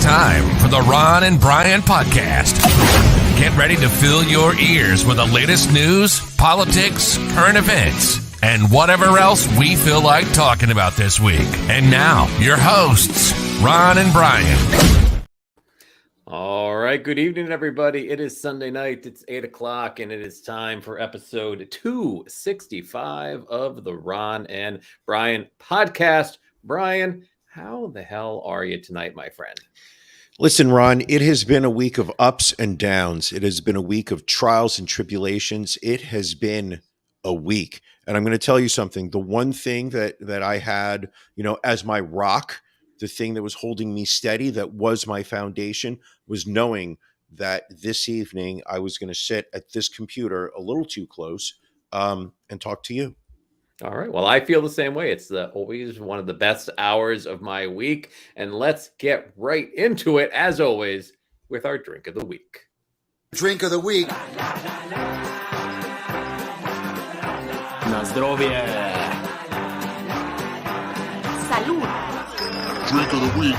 time for the Ron and Brian podcast. Get ready to fill your ears with the latest news, politics, current events, and whatever else we feel like talking about this week. And now, your hosts, Ron and Brian. All right, good evening, everybody. It is Sunday night. It's 8 o'clock, and it is time for episode 265 of the Ron and Brian podcast. Brian, how the hell are you tonight, my friend? Listen, Ron, it has been a week of ups and downs. It has been a week of trials and tribulations. It has been a week. And I'm going to tell you something. The one thing that I had, as my rock, the thing that was holding me steady, that was my foundation, was knowing that this evening I was going to sit at this computer a little too close and talk to you. All right. Well, I feel the same way. It's always one of the best hours of my week. And let's get right into it, as always, with our drink of the week. Drink of the week. Na zdrowie. Salud. Drink of the week.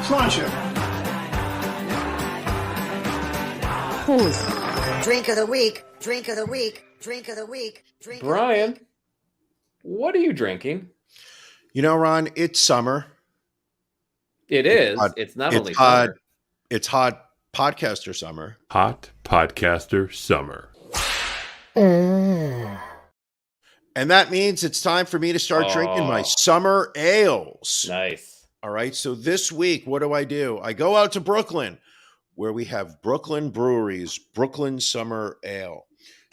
Sláinte. Prost. Drink of the week. Drink of the week. Drink of the week. Drink Brian, of the week. what are you drinking? Ron, it's summer. It is. hot. It's not It's only hot. summer. It's hot podcaster summer. Hot Podcaster Summer. And that means it's time for me to start drinking my summer ales. Nice. All right. So this week, what do? I go out to Brooklyn, where we have Brooklyn Brewery's Brooklyn Summer Ale.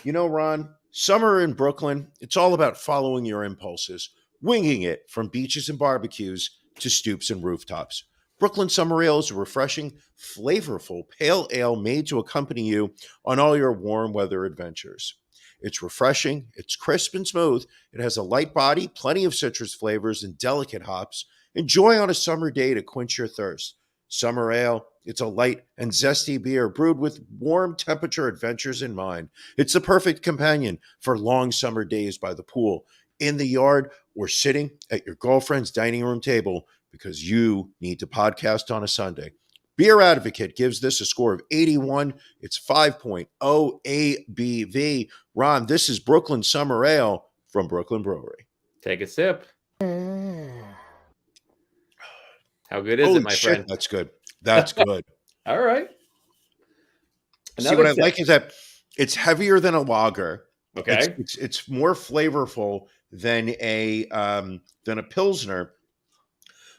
Ron, summer in Brooklyn, it's all about following your impulses, winging it from beaches and barbecues to stoops and rooftops. Brooklyn Summer Ale is a refreshing, flavorful pale ale made to accompany you on all your warm weather adventures. It's refreshing, it's crisp and smooth, it has a light body, plenty of citrus flavors, and delicate hops. Enjoy on a summer day to quench your thirst. Summer Ale, it's a light and zesty beer brewed with warm temperature adventures in mind. It's the perfect companion for long summer days by the pool, in the yard, or sitting at your girlfriend's dining room table because you need to podcast on a Sunday. Beer Advocate gives this a score of 81. It's 5.0 ABV. Ron, this is Brooklyn Summer Ale from Brooklyn Brewery. Take a sip. How good is it, my friend? That's good. That's good. All right. See, what I like is that it's heavier than a lager. Okay. It's more flavorful than a Pilsner,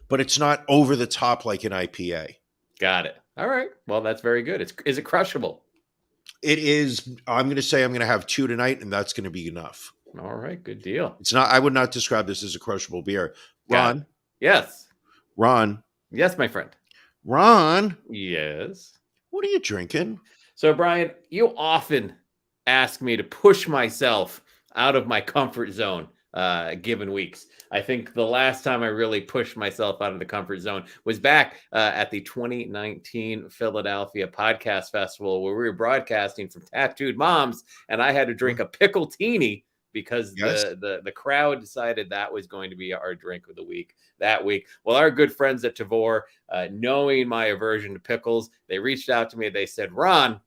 but it's not over the top like an IPA. Got it. All right. Well, that's very good. Is it crushable? It is. I'm going to say I'm going to have 2 tonight, and that's going to be enough. All right. Good deal. It's not. I would not describe this as a crushable beer. Ron. Yes. Ron. Yes, my friend. Ron. Yes. What are you drinking? So, Brian, you often ask me to push myself out of my comfort zone given weeks. I think the last time I really pushed myself out of the comfort zone was back at the 2019 Philadelphia Podcast Festival, where we were broadcasting from Tattooed Moms, and I had to drink a pickle-tini because the crowd decided that was going to be our drink of the week that week. Well, our good friends at Tavor, knowing my aversion to pickles, they reached out to me. They said, Ron,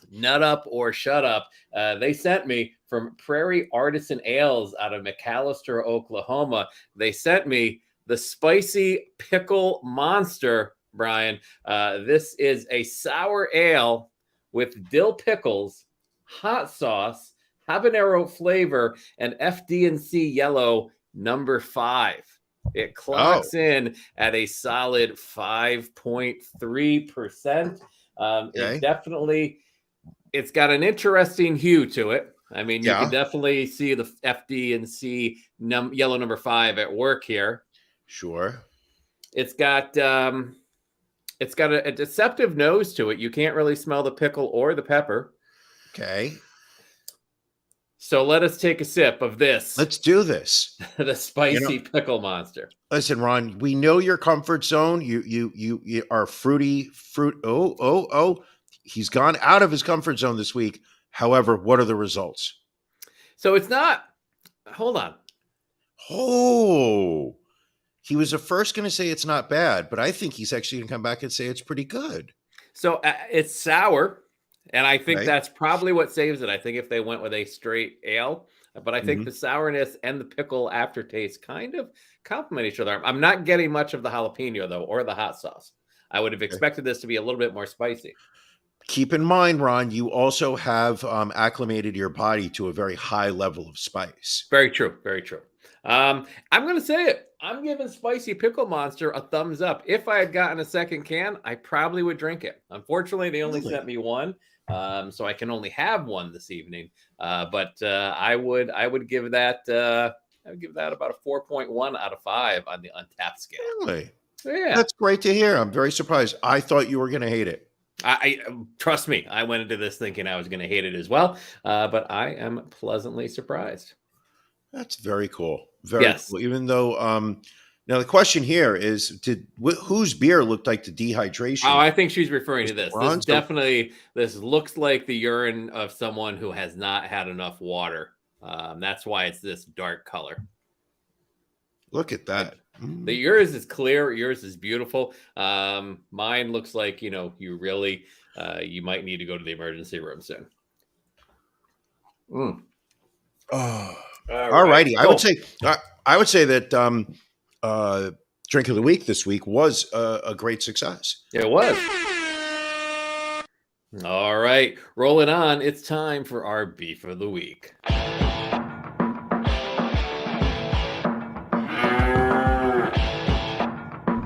nut up or shut up. They sent me from Prairie Artisan Ales out of McAllister, Oklahoma. They sent me the Spicy Pickle Monster, Brian. This is a sour ale with dill pickles, hot sauce, habanero flavor, and FD&C yellow number 5. It clocks in at a solid 5.3%. It definitely, it's got an interesting hue to it. I mean, you can definitely see the FD&C yellow number 5 at work here. Sure. It's got a deceptive nose to it. You can't really smell the pickle or the pepper. Okay. So let us take a sip of this. Let's do this. The Spicy Pickle Monster. Listen, Ron, we know your comfort zone. You are fruity fruit. Oh. He's gone out of his comfort zone this week. However, what are the results? So it's not, hold on. Oh, He was at first going to say it's not bad, but I think he's actually going to come back and say it's pretty good. So it's sour, and I think Right. that's probably what saves it. I think if they went with a straight ale, but I think Mhm. the sourness and the pickle aftertaste kind of complement each other. I'm not getting much of the jalapeno though, or the hot sauce. I would have Okay. expected this to be a little bit more spicy. Keep in mind, Ron, you also have acclimated your body to a very high level of spice. Very true. Very true. I'm going to say it. I'm giving Spicy Pickle Monster a thumbs up. If I had gotten a second can, I probably would drink it. Unfortunately, they only Really? sent me one, so I can only have one this evening. But I would give that about a 4.1 out of 5 on the Untapped scale. Really? Yeah, That's great to hear. I'm very surprised. I thought you were going to hate it. I trust me. I went into this thinking I was going to hate it as well, but I am pleasantly surprised. That's very cool. Very Yes. cool. Even though, now the question here is, whose beer looked like the dehydration? Oh, I think she's referring to this. Ron, This definitely, this looks like the urine of someone who has not had enough water. That's why it's this dark color. Look at that. The yours is clear. Yours is beautiful. Mine looks like, you really, you might need to go to the emergency room soon. Oh. All All righty. right. I would say that drink of the week this week was a great success. It was. All right. Roll it on. It's time for our beef of the week.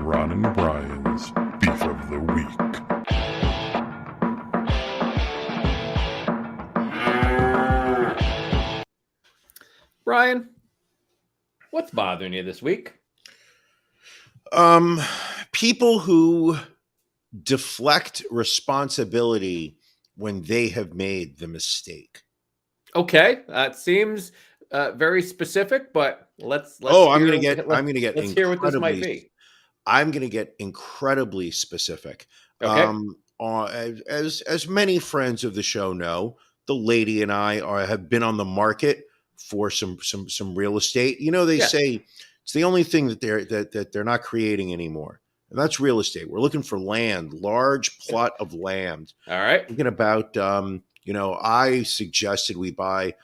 Ron and Brian's Beef of the Week. Brian, what's bothering you this week? People who deflect responsibility when they have made the mistake. Okay, it seems very specific, but let's. I'm hear- going to get. Let's hear what this might be. I'm going to get incredibly specific. Okay. As many friends of the show know, the lady and I have been on the market for some real estate. They Yeah. say it's the only thing that they're not creating anymore, and that's real estate. We're looking for land, large plot of land. All right. Thinking about, I suggested we buy,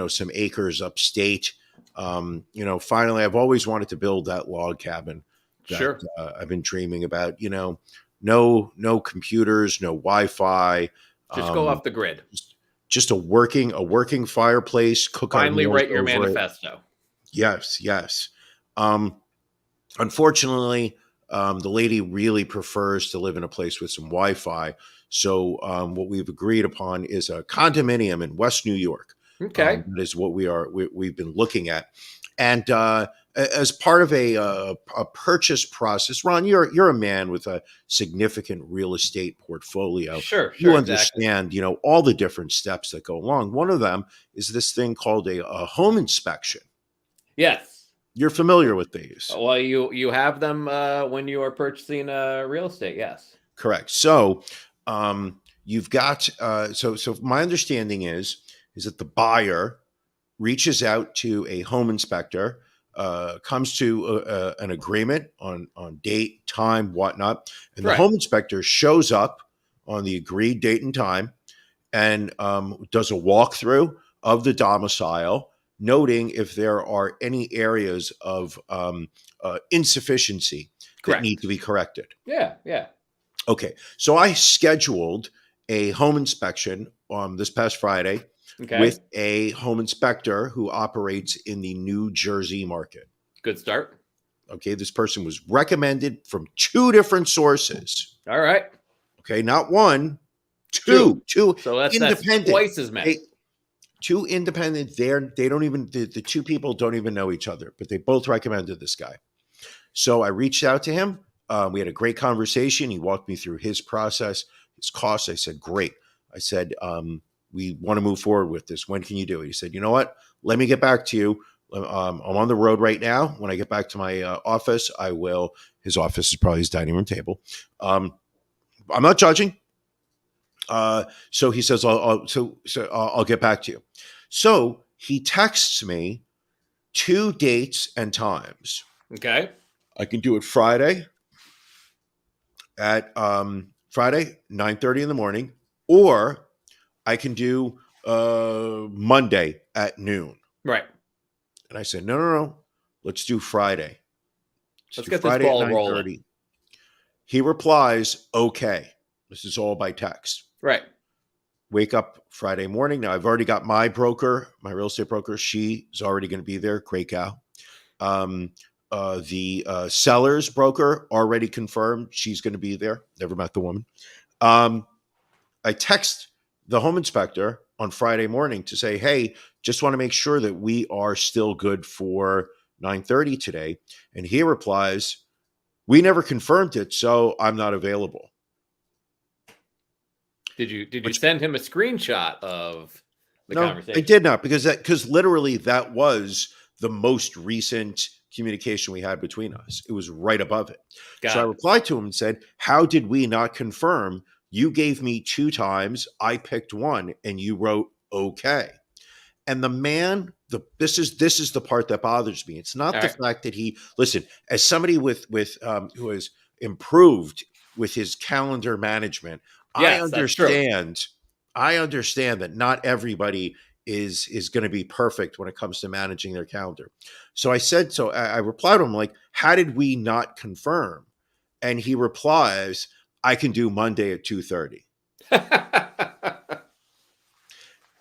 some acres upstate. Finally, I've always wanted to build that log cabin. That, Sure. I've been dreaming about. No computers, no Wi-Fi. Just go off the grid. Just a working fireplace. Cook our Finally, meals write your over it. manifesto. Yes. Unfortunately, the lady really prefers to live in a place with some Wi-Fi. So what we've agreed upon is a condominium in West New York. Okay. That is what we've been looking at. And as part of a purchase process, Ron, you're a man with a significant real estate portfolio. Sure. You Exactly. understand, all the different steps that go along. One of them is this thing called a home inspection. Yes. You're familiar with these. Well, you have them when you are purchasing real estate. Yes. Correct. So you've got so my understanding is that the buyer reaches out to a home inspector, comes to an agreement on date, time, whatnot, and the Right. home inspector shows up on the agreed date and time and does a walkthrough of the domicile, noting if there are any areas of insufficiency that Correct. need to be corrected. Yeah. Okay, so I scheduled a home inspection this past Friday Okay. with a home inspector who operates in the New Jersey market. Good start. Okay, this person was recommended from 2 different sources. All right. Okay, not one, two So that's independent. twice as many. 2 independent. They don't even the 2 people don't even know each other, but they both recommended this guy. So I reached out to him. We had a great conversation. He walked me through his process, his costs. I said, great. I said, we want to move forward with this. When can you do it? He said, you know what? Let me get back to you. I'm on the road right now. When I get back to my office, I will. His office is probably his dining room table. I'm not judging. So he says, I'll get back to you. So he texts me 2 dates and times. Okay. I can do it Friday at Friday 9:30 in the morning, or I can do Monday at noon. Right. And I said, no. Let's do Friday. Let's do get Friday this at ball 9:30. rolling. He replies, okay. This is all by text. Right. Wake up Friday morning. Now, I've already got my broker, my real estate broker. She's already going to be there. Great gal. The seller's broker already confirmed she's going to be there. Never met the woman. I text the home inspector on Friday morning to say, hey, just want to make sure that we are still good for 9:30 today. And he replies, we never confirmed it, so I'm not available. Did you send him a screenshot of the conversation? I did not, because literally that was the most recent communication we had between us. It was right above it. I replied to him and said, how did we not confirm? You gave me 2 times, I picked one, and you wrote okay. And the man, this is the part that bothers me. It's not fact that he, listen, as somebody with who has improved with his calendar management, Yes, I understand that not everybody is going to be perfect when it comes to managing their calendar. So I replied to him like, how did we not confirm? And he replies, I can do Monday at 2:30.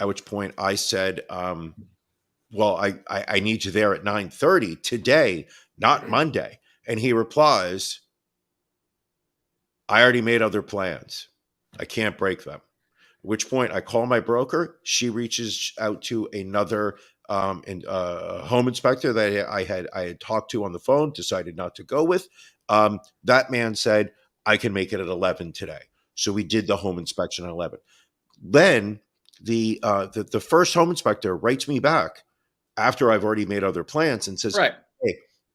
At which point I said, well, I need you there at 9:30 today, not Monday. And he replies, I already made other plans. I can't break them. At which point I call my broker. She reaches out to another home inspector that I had talked to on the phone, decided not to go with. That man said, I can make it at 11 today. So we did the home inspection at 11. Then the first home inspector writes me back after I've already made other plans and says, hey,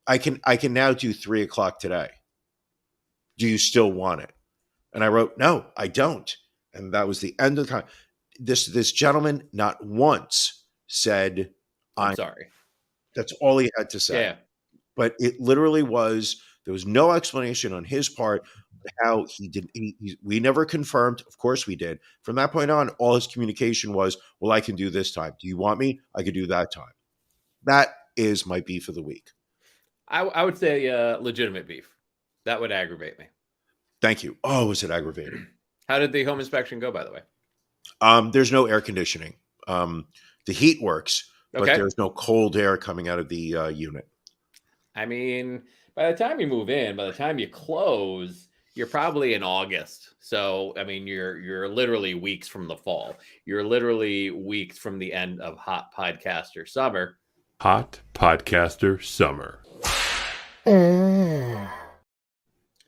I can now do 3:00 today. Do you still want it? And I wrote, no, I don't. And that was the end of the time. This gentleman not once said, I'm sorry. That's all he had to say. Yeah. But it literally was, there was no explanation on his part how he did. We never confirmed. Of course we did. From that point on, all his communication was, well, I can do this time. Do you want me? I could do that time. That is my beef of the week. I would say legitimate beef. That would aggravate me. Thank you. Oh, was it aggravating? How did the home inspection go, by the way? There's no air conditioning. The heat works, but there's no cold air coming out of the unit. I mean, by the time you move in, by the time you close, you're probably in August. So, I mean, you're literally weeks from the fall. You're literally weeks from the end of Hot Podcaster Summer. Hot Podcaster Summer.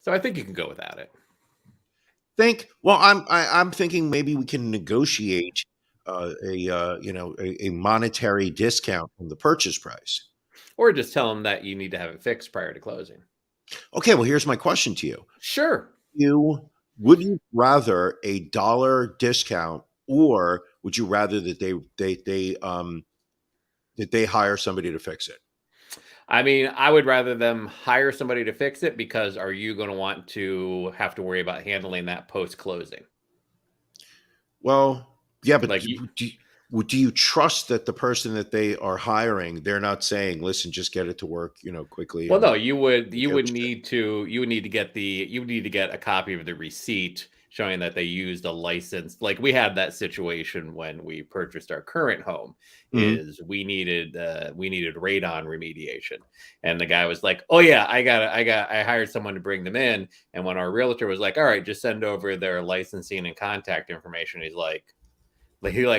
So I think you can go without it. I'm thinking maybe we can negotiate a monetary discount from the purchase price. Or just tell them that you need to have it fixed prior to closing. Okay, well, here's my question to you. Sure. Would you rather a $1 discount, or would you rather that they hire somebody to fix it? I mean, I would rather them hire somebody to fix it, because are you going to want to have to worry about handling that post-closing? Well, yeah, but do you trust that the person that they are hiring, they're not saying, listen, just get it to work, quickly? Well, no, you would need to get a copy of the receipt showing that they used a license. Like we had that situation when we purchased our current home. Is we needed radon remediation, and the guy was like, "Oh yeah, I hired someone to bring them in." And when our realtor was like, "All right, just send over their licensing and contact information," he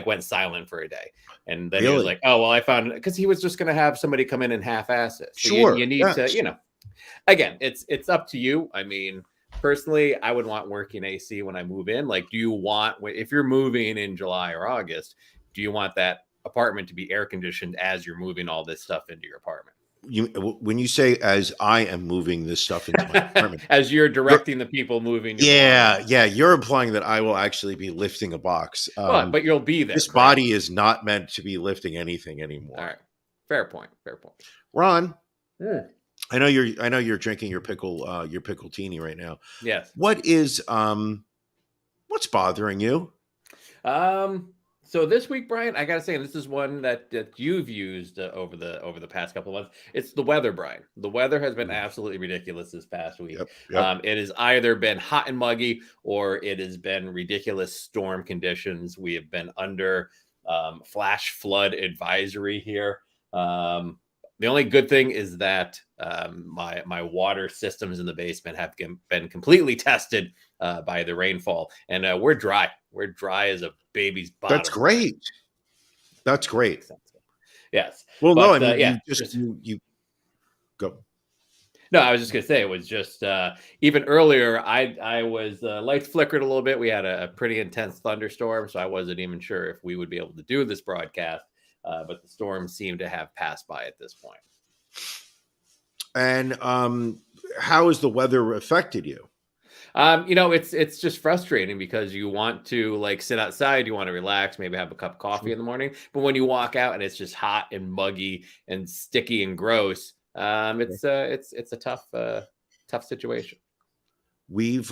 went silent for a day, and then he was like, "Oh well, I found," because he was just going to have somebody come in and half-ass it. So sure, you need to, again, it's up to you. I mean, personally, I would want working AC when I move in. Like, do you want, if you're moving in July or August, do you want that apartment to be air conditioned as you're moving all this stuff into your apartment? When you say as I am moving this stuff into my apartment, as you're directing the people moving, you're implying that I will actually be lifting a box. But you'll be there. This body is not meant to be lifting anything anymore. All right, fair point. Ron, I know you're drinking your pickled-tini right now. Yes. What is what's bothering you? So this week, Brian, I gotta say, and this is one that you've used over the past couple of months. It's the weather, Brian. The weather has been absolutely ridiculous this past week. Yep. It has either been hot and muggy, or it has been ridiculous storm conditions. We have been under flash flood advisory here. The only good thing is that my water systems in the basement have been completely tested by the rainfall, and we're dry. We're dry as a baby's bottom. That's great. That's great. Yes. Well, no, I But, mean, you go. No, I was just gonna say it was just even earlier. I was lights flickered a little bit. We had a pretty intense thunderstorm, so I wasn't even sure if we would be able to do this broadcast. But the storm seemed to have passed by at this point. And how has the weather affected you? It's just frustrating because you want to like sit outside, you want to relax, maybe have a cup of coffee in the morning, but when you walk out and it's just hot and muggy and sticky and gross, it's a tough situation. We've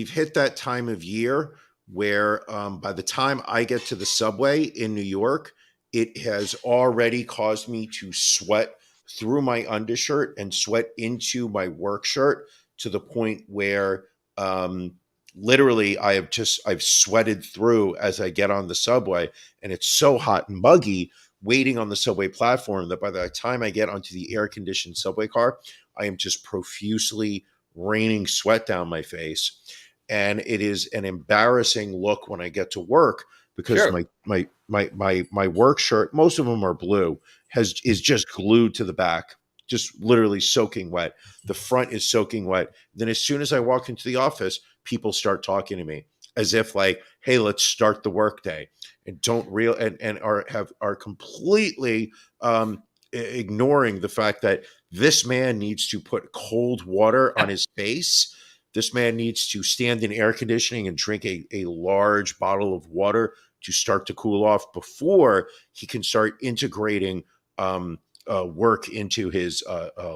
hit that time of year where by the time I get to the subway in New York, it has already caused me to sweat through my undershirt and sweat into my work shirt to the point where literally I've sweated through as I get on the subway, and it's so hot and muggy waiting on the subway platform that by the time I get onto the air conditioned subway car, I am just profusely raining sweat down my face. And it is an embarrassing look when I get to work because Sure. my work shirt, most of them are blue, is just glued to the back, just literally soaking wet. The front is soaking wet. Then as soon as I walk into the office, people start talking to me as if like, hey, let's start the workday, and are completely ignoring the fact that this man needs to put cold water on his face. This man needs to stand in air conditioning and drink a large bottle of water to start to cool off before he can start integrating work into his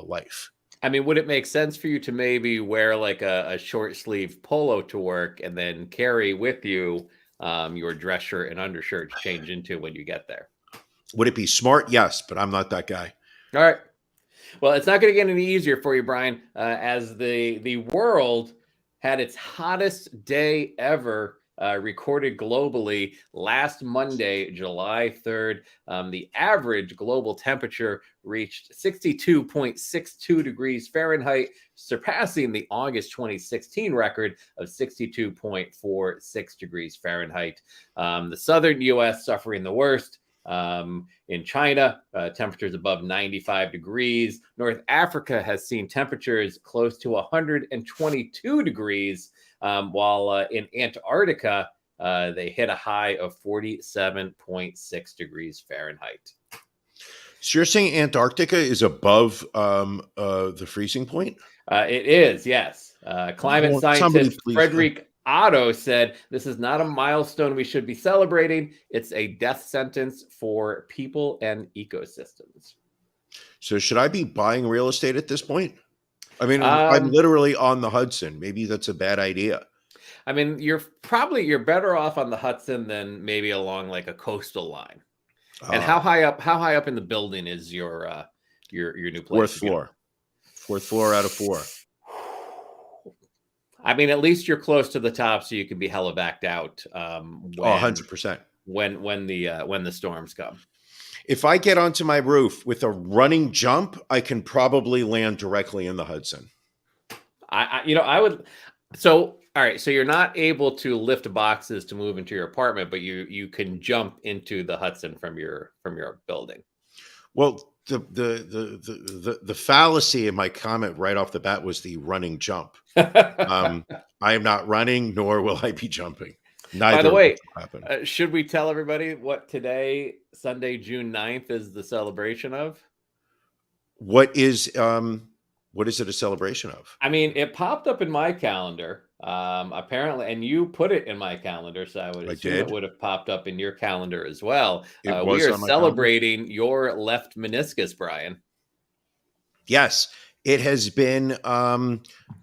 life. I mean, would it make sense for you to maybe wear like a short sleeve polo to work and then carry with you your dress shirt and undershirt to change into when you get there? Would it be smart? Yes, but I'm not that guy. All right. Well, it's not going to get any easier for you, Brian, as the world had its hottest day ever recorded globally last Monday, July 3rd. The average global temperature reached 62.62 degrees Fahrenheit, surpassing the August 2016 record of 62.46 degrees Fahrenheit. The southern U.S. suffering the worst. In China, temperatures above 95 degrees. North Africa has seen temperatures close to 122 degrees, while in Antarctica, they hit a high of 47.6 degrees Fahrenheit. So you're saying Antarctica is above the freezing point? It is, yes. Climate scientist Frederick Otto said, this is not a milestone we should be celebrating. It's a death sentence for people and ecosystems. So should I be buying real estate at this point? I mean, I'm literally on the Hudson. Maybe that's a bad idea. I mean, you're better off on the Hudson than maybe along like a coastal line. And how high up in the building is your new place? Fourth floor out of 4. I mean, at least you're close to the top, so you can be hella backed out. 100%. When the storms come. If I get onto my roof with a running jump, I can probably land directly in the Hudson. I would. So all right, so you're not able to lift boxes to move into your apartment, but you can jump into the Hudson from your building. Well, the fallacy in my comment right off the bat was the running jump. I am not running, nor will I be jumping. Neither. By the way, should we tell everybody what today, Sunday, June 9th, is the celebration of? What is it a celebration of? I mean, it popped up in my calendar, apparently, and you put it in my calendar, so I would assume it would have popped up in your calendar as well. We are celebrating your left meniscus, Brian. Yes, It has been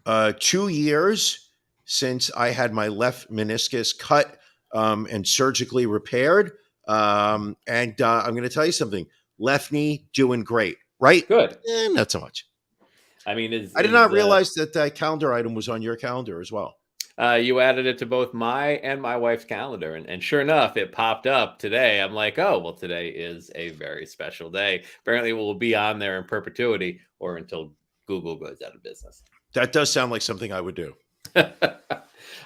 2 years since I had my left meniscus cut and surgically repaired. And I'm going to tell you something. Left knee doing great, right? Good. Not so much. I mean, I did not realize that that calendar item was on your calendar as well. You added it to both my and my wife's calendar, and sure enough, it popped up today. I'm like, oh, well, today is a very special day. Apparently, it will be on there in perpetuity or until Google goes out of business. That does sound like something I would do.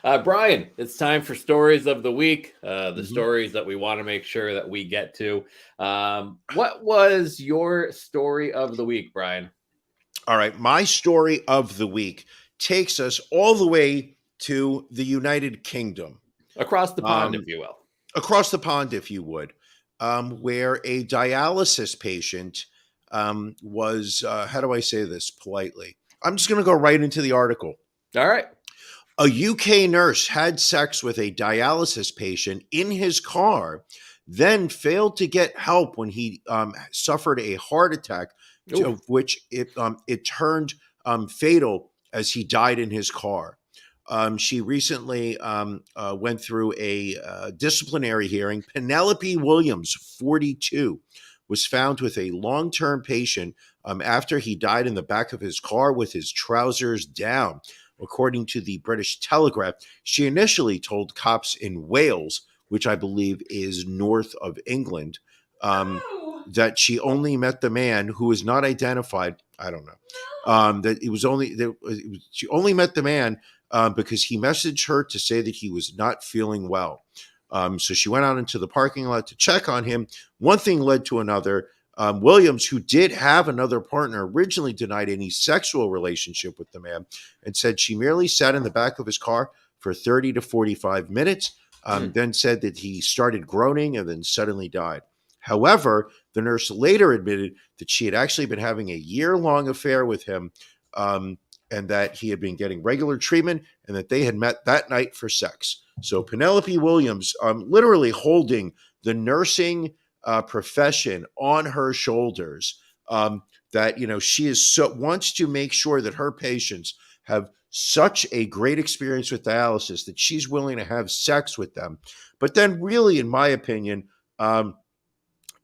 Brian, it's time for stories of the week, the stories that we want to make sure that we get to. What was your story of the week, Brian? All right. My story of the week takes us all the way to the United Kingdom. Across the pond, if you will. Across the pond, if you would, where a dialysis patient was, how do I say this politely? I'm just going to go right into the article. All right. A UK nurse had sex with a dialysis patient in his car, then failed to get help when he suffered a heart attack, of which it turned fatal as he died in his car. She recently went through a disciplinary hearing. Penelope Williams, 42, was found with a long-term patient after he died in the back of his car with his trousers down. According to the British Telegraph, she initially told cops in Wales, which I believe is north of England, that she only met the man who was not identified. I don't know. That it was only she only met the man because he messaged her to say that he was not feeling well. So she went out into the parking lot to check on him. One thing led to another. Williams, who did have another partner, originally denied any sexual relationship with the man and said she merely sat in the back of his car for 30 to 45 minutes, then said that he started groaning and then suddenly died. However, the nurse later admitted that she had actually been having a year-long affair with him and that he had been getting regular treatment and that they had met that night for sex. So Penelope Williams literally holding the nursing profession on her shoulders, that, you know, she is wants to make sure that her patients have such a great experience with dialysis that she's willing to have sex with them. But then really, in my opinion,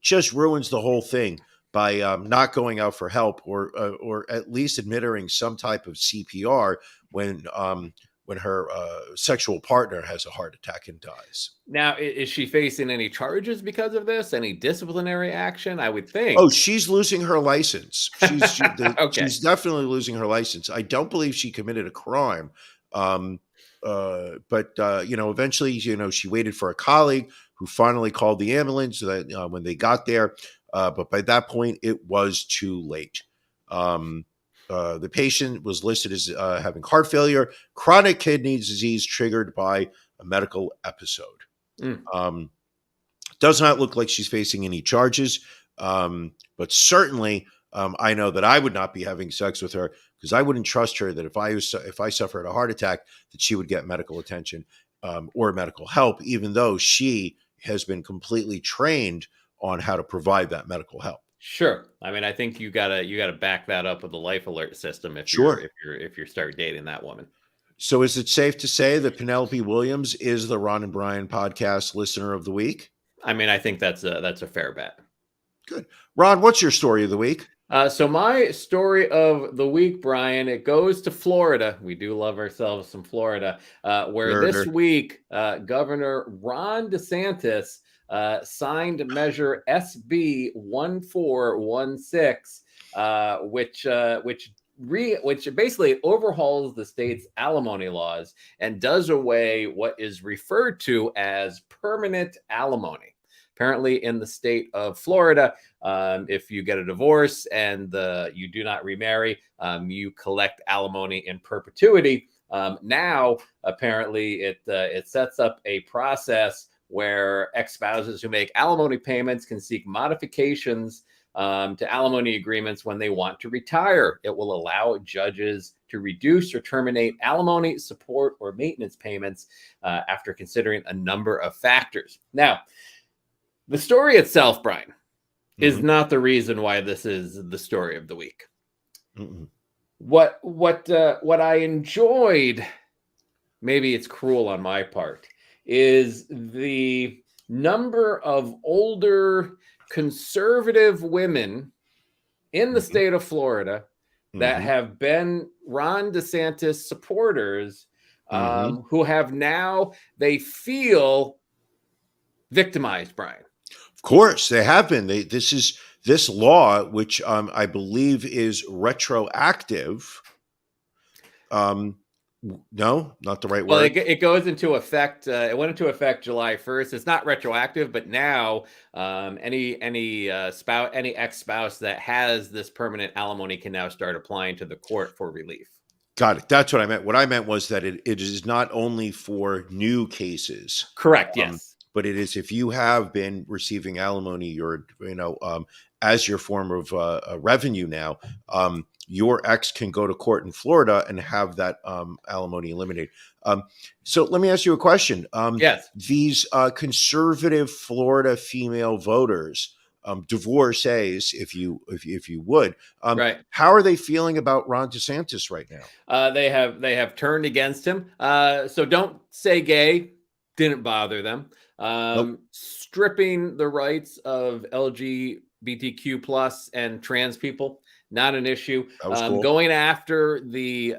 just ruins the whole thing by not going out for help or at least administering some type of CPR when her sexual partner has a heart attack and dies. Now, is she facing any charges because of this? Any disciplinary action? I would think. Oh, she's losing her license. She's Okay. She's definitely losing her license. I don't believe she committed a crime. But you know, eventually, you know, she waited for a colleague who finally called the ambulance that when they got there. But by that point, it was too late. The patient was listed as having heart failure, chronic kidney disease triggered by a medical episode. Does not look like she's facing any charges, but certainly I know that I would not be having sex with her because I wouldn't trust her that if I suffered a heart attack that she would get medical attention or medical help, even though she has been completely trained on how to provide that medical help. Sure. I mean, I think you gotta back that up with the life alert system if you start dating that woman. So is it safe to say that Penelope Williams is the Ron and Brian podcast listener of the week? I mean, I think that's a fair bet. Good. Ron, what's your story of the week? So my story of the week, Brian, it goes to Florida. We do love ourselves some Florida, where this week, Governor Ron DeSantis signed Measure SB 1416, which basically overhauls the state's alimony laws and does away what is referred to as permanent alimony. Apparently, in the state of Florida, if you get a divorce and you do not remarry, you collect alimony in perpetuity. Now, apparently, it sets up a process where ex-spouses who make alimony payments can seek modifications to alimony agreements when they want to retire. It will allow judges to reduce or terminate alimony, support, or maintenance payments after considering a number of factors. Now, the story itself, Brian, is not the reason why this is the story of the week. What I enjoyed, maybe it's cruel on my part, is the number of older conservative women in the state of Florida that have been Ron DeSantis supporters, who have now, they feel victimized, Brian. Of course, they have been. This law, which I believe is retroactive. No, not the right Well, word. it goes into effect. It went into effect July 1st. It's not retroactive, but now any ex-spouse that has this permanent alimony can now start applying to the court for relief. Got it. That's what I meant. What I meant was that it is not only for new cases. Correct. Yes. But it is if you have been receiving alimony, as your form of revenue now, your ex can go to court in Florida and have that alimony eliminated. So let me ask you a question. Yes. These conservative Florida female voters, divorcees, if you would, Right. How are they feeling about Ron DeSantis right now? They have turned against him. So don't say gay. Didn't bother them. Nope. Stripping the rights of LGBTQ plus and trans people, not an issue. That was cool. Going after the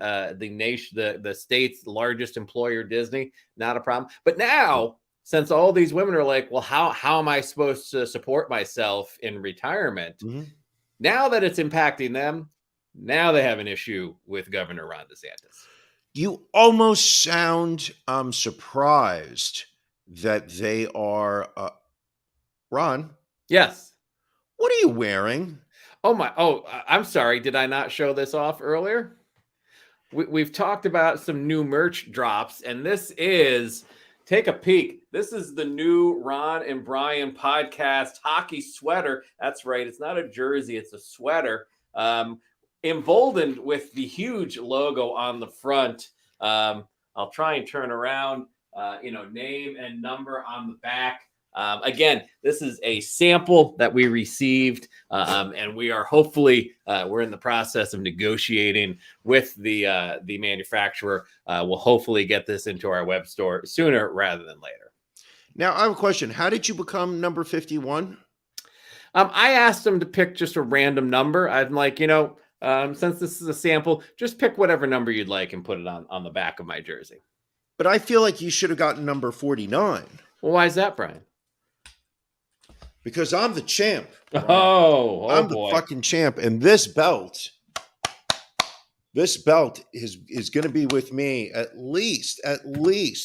state's largest employer, Disney, not a problem. But now, since all these women are like, well, how am I supposed to support myself in retirement? Now that it's impacting them, now they have an issue with Governor Ron DeSantis. You almost sound surprised that they are. Ron? Yes. What are you wearing? I'm sorry. Did I not show this off earlier? We've talked about some new merch drops, and this is, take a peek. This is the new Ron and Brian podcast hockey sweater. That's right. It's not a jersey. It's a sweater. Emboldened with the huge logo on the front. I'll try and turn around, name and number on the back. Again, this is a sample that we received, and we are hopefully, we're in the process of negotiating with the manufacturer. We'll hopefully get this into our web store sooner rather than later. Now, I have a question. How did you become number 51? I asked them to pick just a random number. I'm like, since this is a sample, just pick whatever number you'd like and put it on the back of my jersey. But I feel like you should have gotten number 49. Well, why is that, Brian? Because I'm the champ. I'm the fucking champ. And this belt is going to be with me at least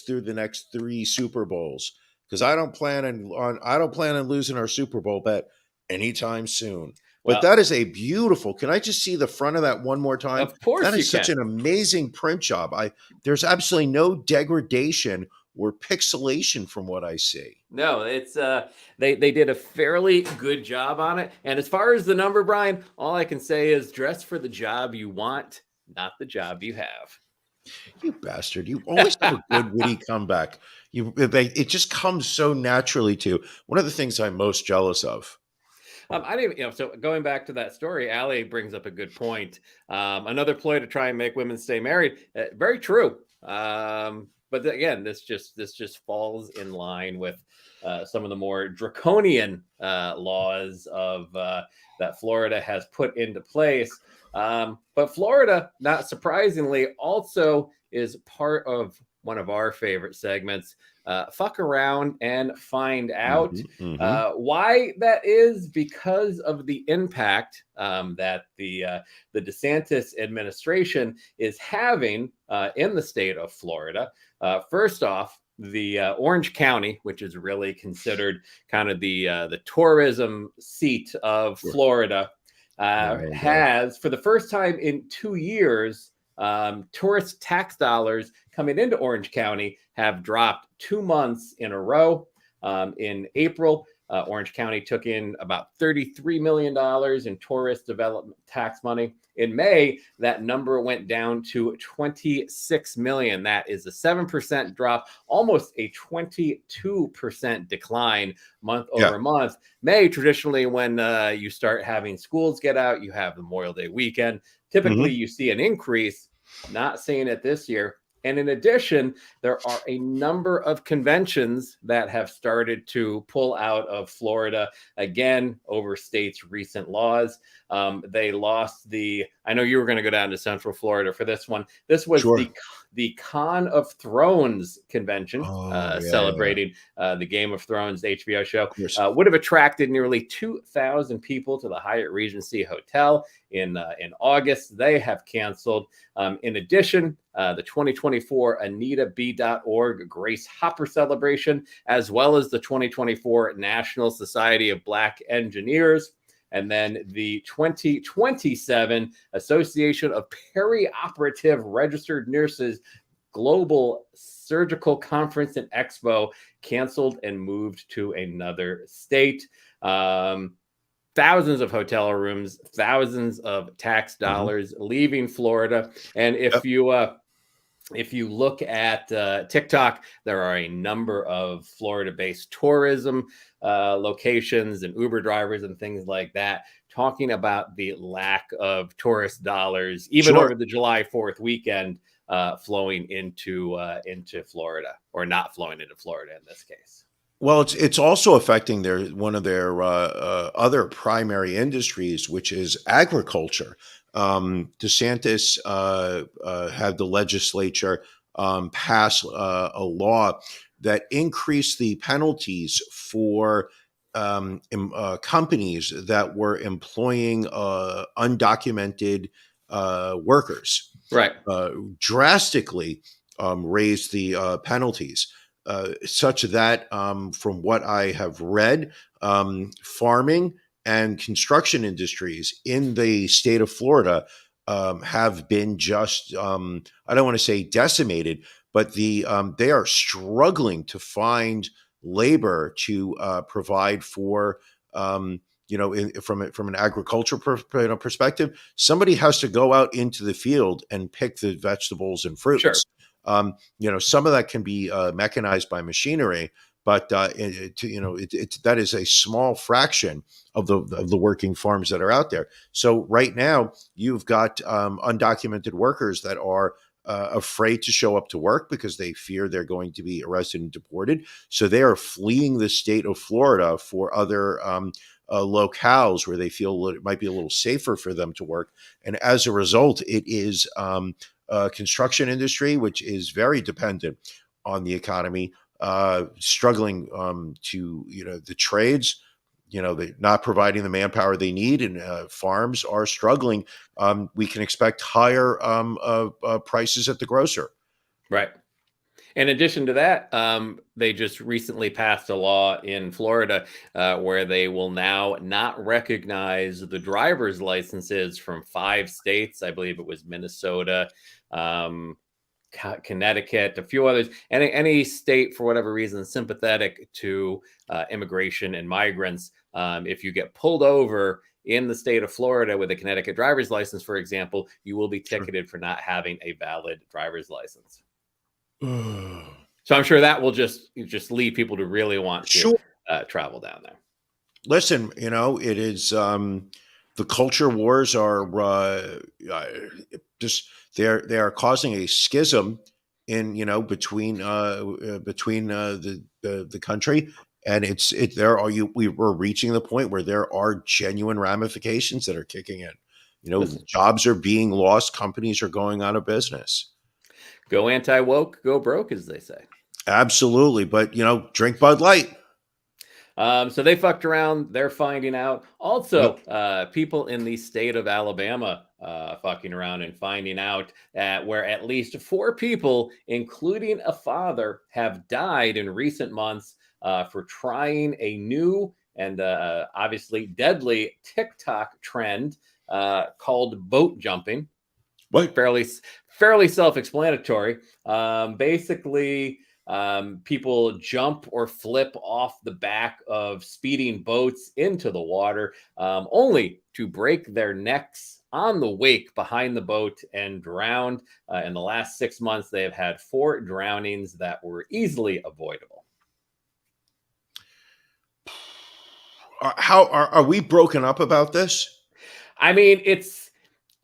through the next 3 Super Bowls. Because I don't plan on losing our Super Bowl bet anytime soon. But that is a beautiful. Can I just see the front of that one more time? Of course, that is such an amazing print job. There's absolutely no degradation or pixelation from what I see. No, it's they did a fairly good job on it. And as far as the number, Brian, all I can say is dress for the job you want, not the job you have. You bastard! You always have a good witty comeback. It just comes so naturally to you. One of the things I'm most jealous of. I didn't, so going back to that story, Allie brings up a good point. Another ploy to try and make women stay married. Very true. But again, this just falls in line with some of the more draconian laws of that Florida has put into place. But Florida, not surprisingly, also is part of one of our favorite segments, Fuck Around and Find Out. Why that is because of the impact that the DeSantis administration is having in the state of Florida. First off, the Orange County, which is really considered kind of the tourism seat of Florida, has, for the first time in 2 years, tourist tax dollars coming into Orange County have dropped 2 months in a row. In April, Orange County took in about $33 million in tourist development tax money. In May, that number went down to $26 million. That is a 7% drop, almost a 22% decline month over month. May, traditionally, when you start having schools get out, you have Memorial Day weekend. Typically, you see an increase. Not seeing it this year. And in addition, there are a number of conventions that have started to pull out of Florida, again, over states' recent laws. They lost I know you were going to go down to Central Florida for this one. This was the Con of Thrones convention, celebrating the Game of Thrones HBO show. Would have attracted nearly 2,000 people to the Hyatt Regency Hotel in August. They have canceled. In addition, the 2024 AnitaB.org Grace Hopper celebration, as well as the 2024 National Society of Black Engineers, and then the 2027 Association of Perioperative Registered Nurses Global Surgical Conference and Expo canceled and moved to another state. Thousands of hotel rooms, thousands of tax dollars leaving Florida. And if you look at TikTok, there are a number of Florida-based tourism locations and Uber drivers and things like that talking about the lack of tourist dollars, even over the July 4th weekend, flowing into Florida, or not flowing into Florida in this case. Well, it's also affecting one of their other primary industries, which is agriculture. DeSantis had the legislature pass a law that increased the penalties for companies that were employing undocumented workers. Right. Drastically raised the penalties. Such that, from what I have read, farming and construction industries in the state of Florida have been just, I don't want to say decimated, but they are struggling to find labor to provide for, from an agriculture perspective. Somebody has to go out into the field and pick the vegetables and fruits. Sure. Some of that can be mechanized by machinery, but that is a small fraction of the working farms that are out there. So right now, you've got undocumented workers that are afraid to show up to work because they fear they're going to be arrested and deported. So they are fleeing the state of Florida for other locales where they feel it might be a little safer for them to work. And as a result, it is construction industry, which is very dependent on the economy, struggling to, the trades, they're not providing the manpower they need, and farms are struggling. We can expect higher prices at the grocer. Right. In addition to that, they just recently passed a law in Florida where they will now not recognize the driver's licenses from 5 states. I believe it was Minnesota, Connecticut, a few others, any state for whatever reason sympathetic to immigration and migrants. If you get pulled over in the state of Florida with a Connecticut driver's license, for example, you will be ticketed for not having a valid driver's license. So I'm sure that will just lead people to really want to travel down there. Listen, it is the culture wars are just they are causing a schism in between the country, and we're reaching the point where there are genuine ramifications that are kicking in. Jobs are being lost, companies are going out of business. Go anti-woke, go broke, as they say. Absolutely, but drink Bud Light. So they fucked around. They're finding out. Also, people in the state of Alabama fucking around and finding out where at least 4 people, including a father, have died in recent months for trying a new and obviously deadly TikTok trend called boat jumping. What? Fairly self-explanatory. Basically, People jump or flip off the back of speeding boats into the water, only to break their necks on the wake behind the boat and drowned. In the last 6 months, they have had 4 drownings that were easily avoidable. Are we broken up about this? I mean,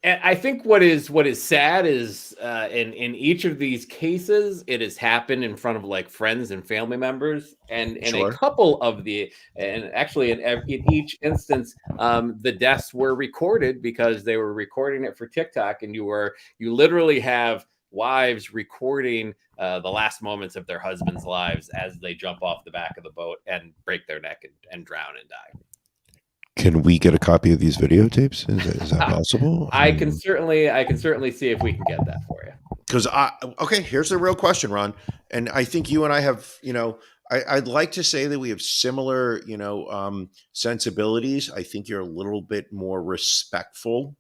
and I think what is sad is in each of these cases, it has happened in front of like friends and family members, and in a Sure. couple of and actually in each instance, the deaths were recorded because they were recording it for TikTok, and you literally have wives recording the last moments of their husbands' lives as they jump off the back of the boat and break their neck and drown and die. Can we get a copy of these videotapes? Is that possible? I can certainly see if we can get that for you. Because okay, here's the real question, Ron. And I think you and I have, I'd like to say that we have similar, sensibilities. I think you're a little bit more respectful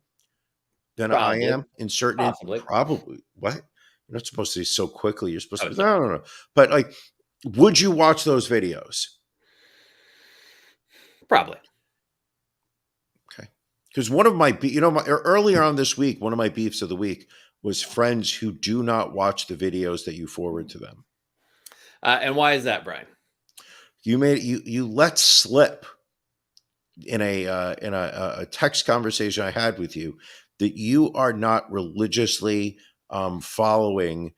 than Probably. I am in certain Possibly. Probably. What? You're not supposed to say so quickly. You're supposed to be, sorry. no. But like, would you watch those videos? Probably. Okay. Because one of my, earlier on this week, one of my beefs of the week was friends who do not watch the videos that you forward to them. And why is that, Brian? You let slip in a text conversation I had with you that you are not religiously following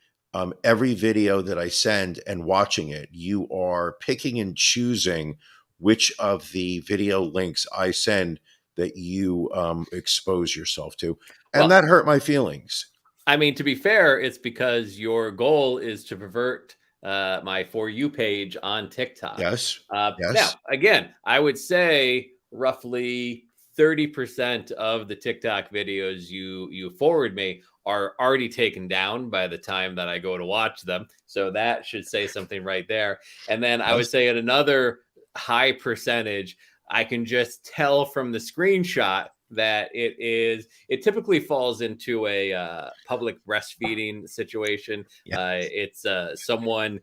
every video that I send and watching it. You are picking and choosing which of the video links I send that you expose yourself to. And that hurt my feelings. I mean, to be fair, it's because your goal is to pervert my For You page on TikTok. Yes. Yes. Now, again, I would say roughly 30% of the TikTok videos you forward me are already taken down by the time that I go to watch them. So that should say something right there. And then I would say at another high percentage, I can just tell from the screenshot that it typically falls into a public breastfeeding situation. Yes. It's someone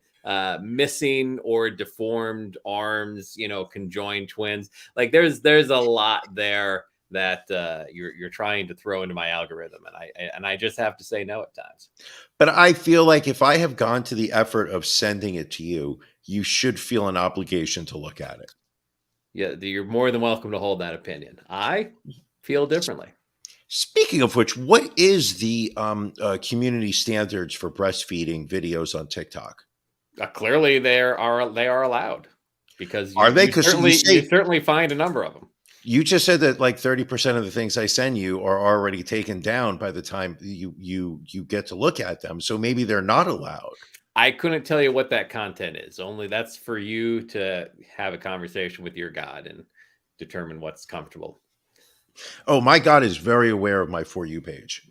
missing or deformed arms, conjoined twins. Like there's a lot there that you're trying to throw into my algorithm, and I just have to say no at times. But I feel like if I have gone to the effort of sending it to you, you should feel an obligation to look at it. Yeah, you're more than welcome to hold that opinion. I feel differently. Speaking of which, what is the community standards for breastfeeding videos on TikTok? Clearly, they are allowed because are they? Because you certainly find a number of them. You just said that like 30% of the things I send you are already taken down by the time you get to look at them. So maybe they're not allowed. I couldn't tell you what that content is. Only that's for you to have a conversation with your God and determine what's comfortable. Oh, my God is very aware of my For You page.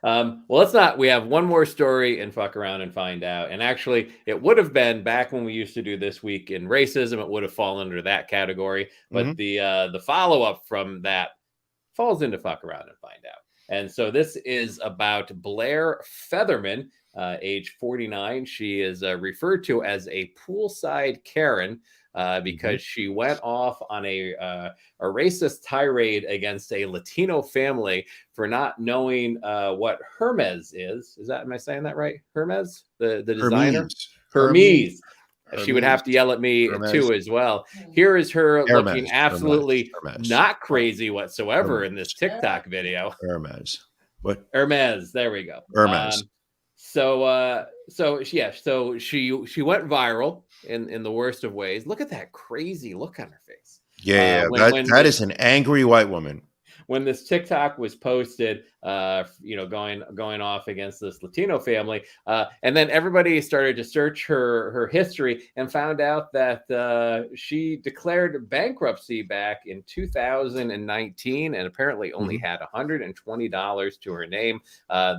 Well, let's not. We have one more story and fuck around and find out. And actually, it would have been back when we used to do This Week in Racism. It would have fallen under that category. But the follow up from that falls into fuck around and find out. And so this is about Blair Featherman, age 49. She is referred to as a poolside Karen because she went off on a racist tirade against a Latino family for not knowing what Hermes is. Am I saying that right? Hermes, the designer? Hermes. She would have to yell at me too as well. Here is her looking absolutely not crazy whatsoever in this TikTok video. Hermes. What? Hermes. There we go. Hermes. So she went viral in the worst of ways. Look at that crazy look on her face. Yeah, that is an angry white woman. When this TikTok was posted, going off against this Latino family, and then everybody started to search her history and found out that she declared bankruptcy back in 2019 and apparently only had $120 to her name.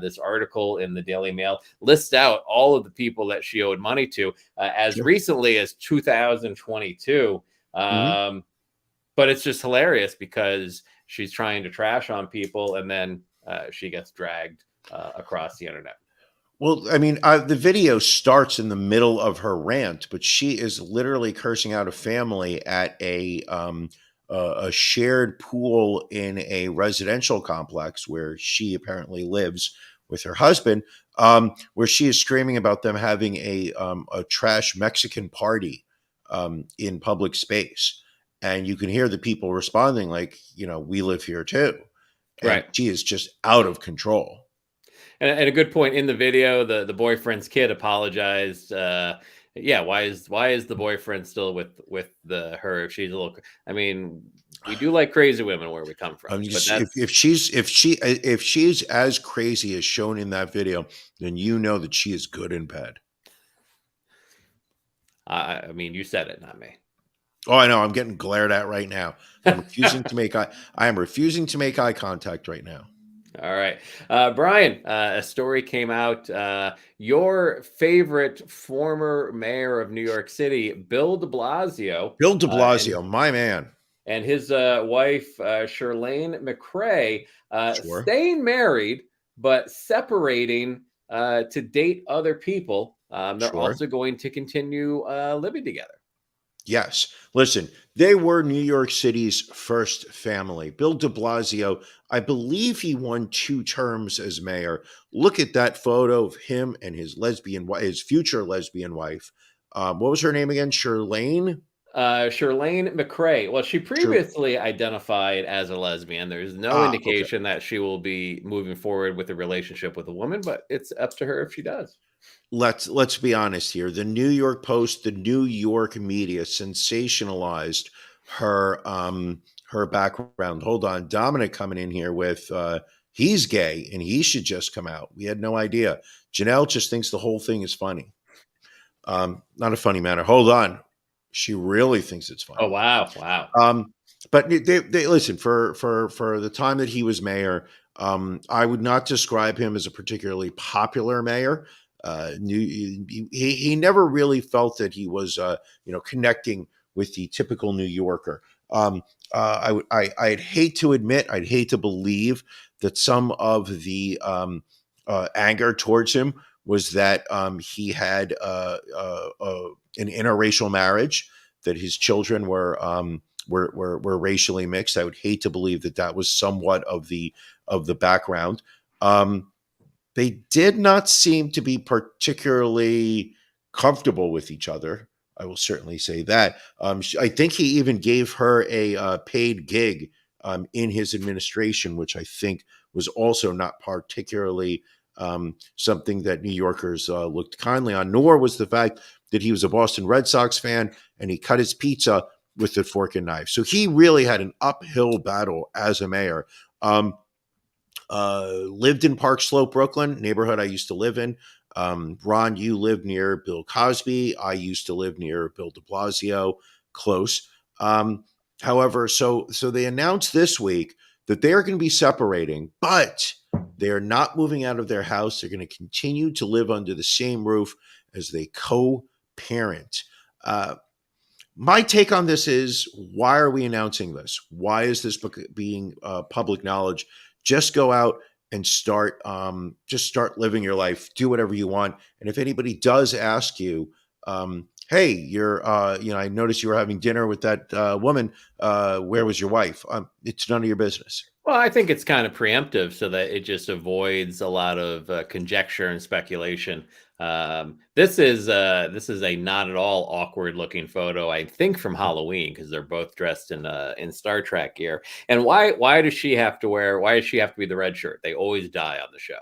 This article in the Daily Mail lists out all of the people that she owed money to as recently as 2022. But it's just hilarious because she's trying to trash on people, and then she gets dragged across the internet. Well, I mean, the video starts in the middle of her rant, but she is literally cursing out a family at a shared pool in a residential complex where she apparently lives with her husband, where she is screaming about them having a trash Mexican party in public space. And you can hear the people responding like, we live here too. And Right. she is just out of control. And a good point in the video, the boyfriend's kid apologized. Yeah, why is the boyfriend still with her if she's a little? I mean, we do like crazy women where we come from, I'm but just that's if she's as crazy as shown in that video, then you know that she is good in bed. I mean, you said it, not me. Oh, I know. I'm getting glared at right now. I am refusing to make eye contact right now. All right. Brian, a story came out. Your favorite former mayor of New York City, Bill DeBlasio. Bill DeBlasio, my man. And his wife, Shirlane McCrae, Sure. staying married, but separating to date other people. They're Sure. also going to continue living together. Yes. Listen, they were New York City's first family. Bill DeBlasio, I believe he won 2 terms as mayor. Look at that photo of him and his future lesbian wife. What was her name again? Shirlane? Shirlane McCrae. Well, she previously identified as a lesbian. There's no indication that she will be moving forward with a relationship with a woman, but it's up to her if she does. Let's be honest here. The New York Post, the New York media sensationalized her her background. Hold on, Dominic coming in here with he's gay and he should just come out. We had no idea. Janelle just thinks the whole thing is funny. Not a funny matter. Hold on. She really thinks it's funny. Oh wow. But they listen for the time that he was mayor. I would not describe him as a particularly popular mayor. He never really felt that he was connecting with the typical New Yorker. I'd hate to admit, I'd hate to believe that some of the anger towards him was that he had an interracial marriage, that his children were racially mixed. I would hate to believe that was somewhat of the background. They did not seem to be particularly comfortable with each other. I will certainly say that. I think he even gave her a paid gig in his administration, which I think was also not particularly something that New Yorkers looked kindly on, nor was the fact that he was a Boston Red Sox fan and he cut his pizza with a fork and knife. So he really had an uphill battle as a mayor. Lived in Park Slope, Brooklyn, neighborhood I used to live in. Ron, you lived near Bill Cosby. I used to live near Bill DeBlasio, close. However, so they announced this week that they are going to be separating, but they are not moving out of their house. They're going to continue to live under the same roof as they co-parent. My take on this is, why are we announcing this? Why is this being public knowledge? Just go out and start living your life. Do whatever you want. And if anybody does ask you, hey, I noticed you were having dinner with that woman. Where was your wife? It's none of your business. Well, I think it's kind of preemptive so that it just avoids a lot of conjecture and speculation. This is a not at all awkward looking photo, I think, from Halloween, because they're both dressed in Star Trek gear. And why does she have to be the red shirt? They always die on the show.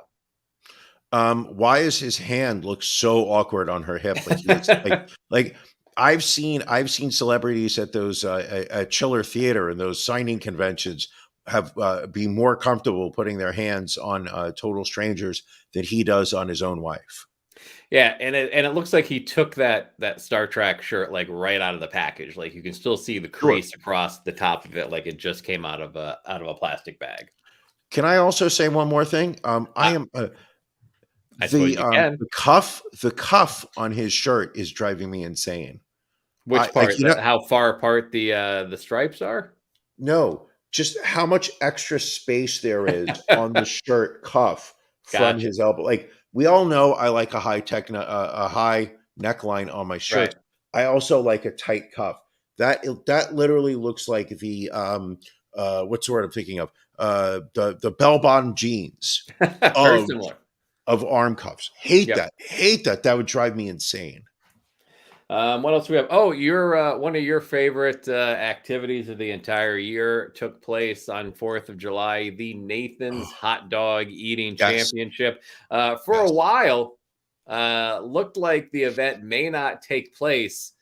Why is his hand look so awkward on her hip? Like I've seen celebrities at those at Chiller Theater and those signing conventions have be more comfortable putting their hands on total strangers than he does on his own wife. Yeah, and it looks like he took that Star Trek shirt like right out of the package. Like you can still see the crease across the top of it, like it just came out of a plastic bag. Can I also say one more thing? I am the cuff on his shirt is driving me insane. Which part? How far apart the stripes are? No, just how much extra space there is on the shirt cuff from his elbow. Like we all know I like a a high neckline on my shirt. Right. I also like a tight cuff. That literally looks like the what's the word I'm thinking of? The bell bottom jeans Very of similar. arm cuffs. Hate Yep. that. Hate that. That would drive me insane. What else do we have? Oh, your one of your favorite activities of the entire year took place on 4th of July, the Nathan's Hot Dog Eating Yes. Championship. For a Yes. while, looked like the event may not take place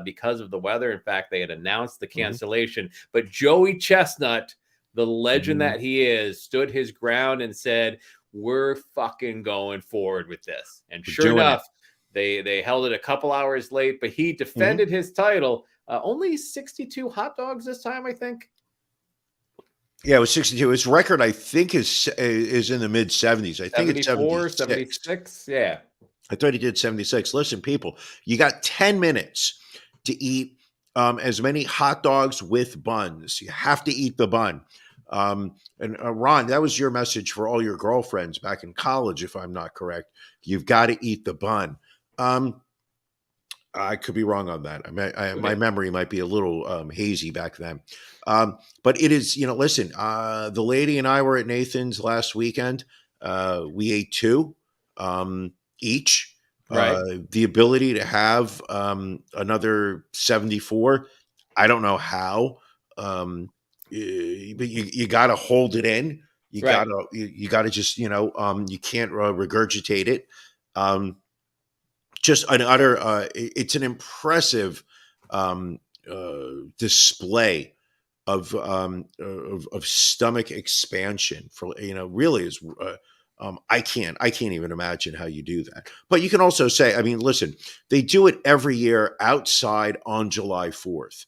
because of the weather. In fact, they had announced the cancellation, but Joey Chestnut, the legend that he is, stood his ground and said, "We're fucking going forward with this." And We're sure doing it. enough, they held it a couple hours late, but he defended his title. Only 62 hot dogs this time, I think. Yeah, it was 62. His record, I think, is in the mid 70s. I think it's 74, 76. 76. Yeah. I thought he did 76. Listen, people, you got 10 minutes to eat as many hot dogs with buns. You have to eat the bun. And Ron, that was your message for all your girlfriends back in college, if I'm not correct. You've got to eat the bun. I could be wrong on that. My memory might be a little hazy back then. But it is, listen, the lady and I were at Nathan's last weekend. We ate two each. Right. The ability to have another 74, I don't know how. But you got to hold it in. You Right. gotta just, you can't regurgitate it. Just an utter, it's an impressive display of stomach expansion for, really is, I can't even imagine how you do that. But you can also say, I mean, listen, they do it every year outside on July 4th.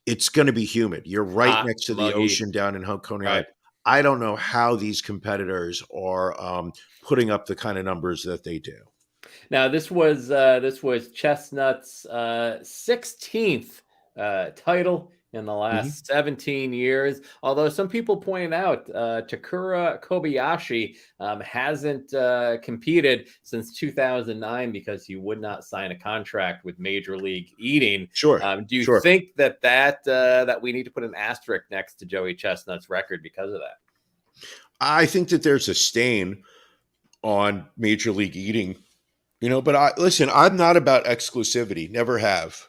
It's going to be humid. You're right Hot, next to the muggy. ocean down in Coney Island. Right. I don't know how these competitors are putting up the kind of numbers that they do. Now this was Chestnut's 16th title in the last 17 years. Although some people point out Takura Kobayashi hasn't competed since 2009 because he would not sign a contract with Major League Eating. Sure. Do you think that we need to put an asterisk next to Joey Chestnut's record because of that? I think that there's a stain on Major League Eating. But listen, I'm not about exclusivity. Never have.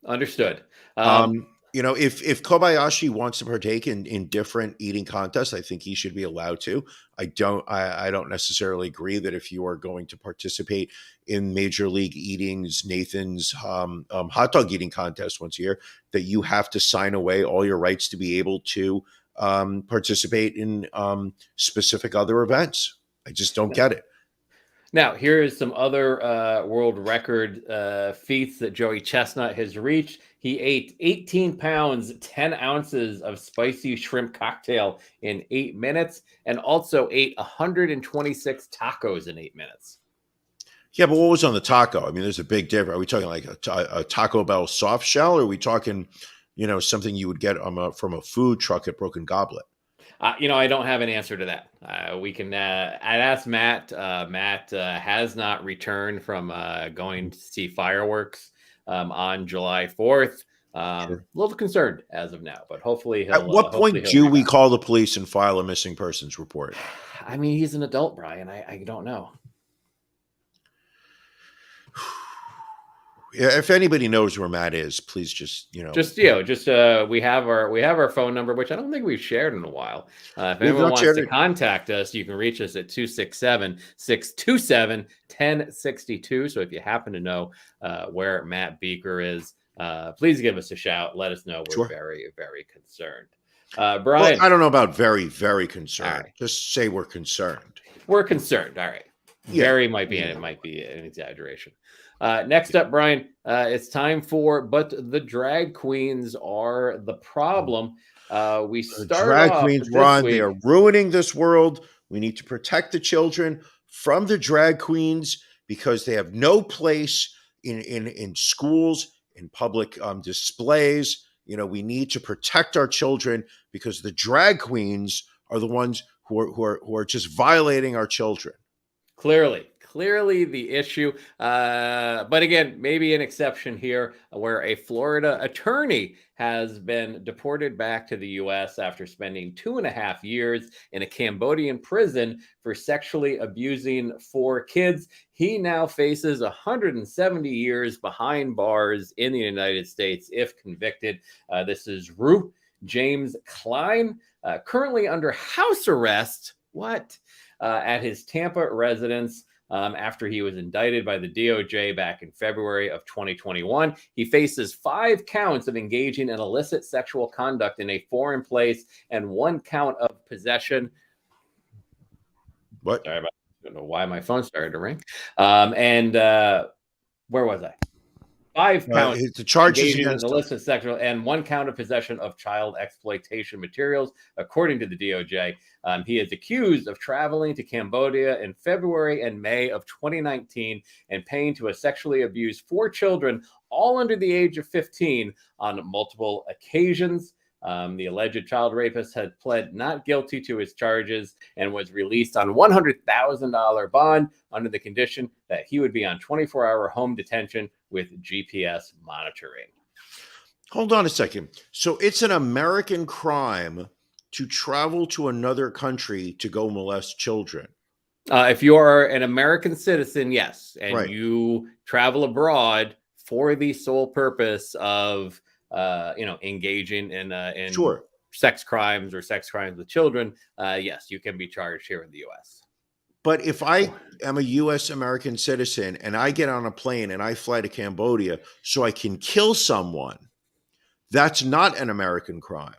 Understood. If Kobayashi wants to partake in different eating contests, I think he should be allowed to. I don't necessarily agree that if you are going to participate in Major League Eating's Nathan's hot dog eating contest once a year, that you have to sign away all your rights to be able to participate in specific other events. I just don't get it. Now, here is some other world record feats that Joey Chestnut has reached. He ate 18 pounds, 10 ounces of spicy shrimp cocktail in 8 minutes, and also ate 126 tacos in 8 minutes. Yeah, but what was on the taco? I mean, there's a big difference. Are we talking like a Taco Bell soft shell, or are we talking, something you would get from a food truck at Broken Goblet? I don't have an answer to that. We can. I'd ask Matt. Matt has not returned from going to see fireworks on July 4th. A little concerned as of now, but hopefully he'll. At what point do we call the police and file a missing persons report? I mean, he's an adult, Brian. I don't know. Yeah, if anybody knows where Matt is, please just we have our phone number, which I don't think we've shared in a while. If anyone wants to contact us, you can reach us at 267-627-1062. So if you happen to know where Matt Beaker is, please give us a shout. Let us know. We're very, very concerned. Brian, well, I don't know about very, very concerned. Right. Just say we're concerned. We're concerned. All right. Yeah. Very might be an exaggeration. Next up, Brian, it's time for But the Drag Queens Are the Problem. We start drag off queens, Ron, they are ruining this world. We need to protect the children from the drag queens because they have no place in schools, in public displays. We need to protect our children because the drag queens are the ones who are just violating our children. Clearly the issue. But again, maybe an exception here where a Florida attorney has been deported back to the U.S. after spending 2.5 years in a Cambodian prison for sexually abusing 4 kids. He now faces 170 years behind bars in the United States if convicted. This is Rue James Klein, currently under house arrest. What? At his Tampa residence. After he was indicted by the DOJ back in February of 2021. He faces 5 counts of engaging in illicit sexual conduct in a foreign place and 1 count of possession. What? Sorry about I don't know why my phone started to ring. Where was I? 5 counts. The charges engaging in against him. illicit sexual and 1 count of possession of child exploitation materials, according to the DOJ. He is accused of traveling to Cambodia in February and May of 2019 and paying to sexually abuse 4 children, all under the age of 15, on multiple occasions. The alleged child rapist had pled not guilty to his charges and was released on $100,000 bond under the condition that he would be on 24-hour home detention with GPS monitoring. Hold on a second. So it's an American crime to travel to another country to go molest children. If you are an American citizen, yes, and Right. you travel abroad for the sole purpose of engaging in Sure. sex crimes or sex crimes with children, yes, you can be charged here in the U.S. But if I am a U.S. American citizen and I get on a plane and I fly to Cambodia so I can kill someone, that's not an American crime.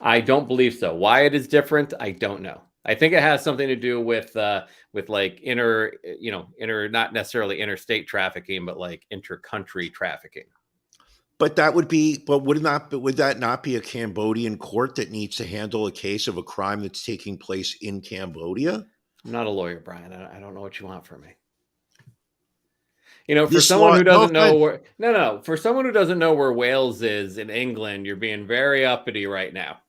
I don't believe so. Why it is different, I don't know. I think it has something to do with like not necessarily interstate trafficking, but like inter-country trafficking. But would that not be a Cambodian court that needs to handle a case of a crime that's taking place in Cambodia? I'm not a lawyer, Brian. I don't know what you want from me. For This someone law- who doesn't no know for someone who doesn't know where Wales is in England, you're being very uppity right now.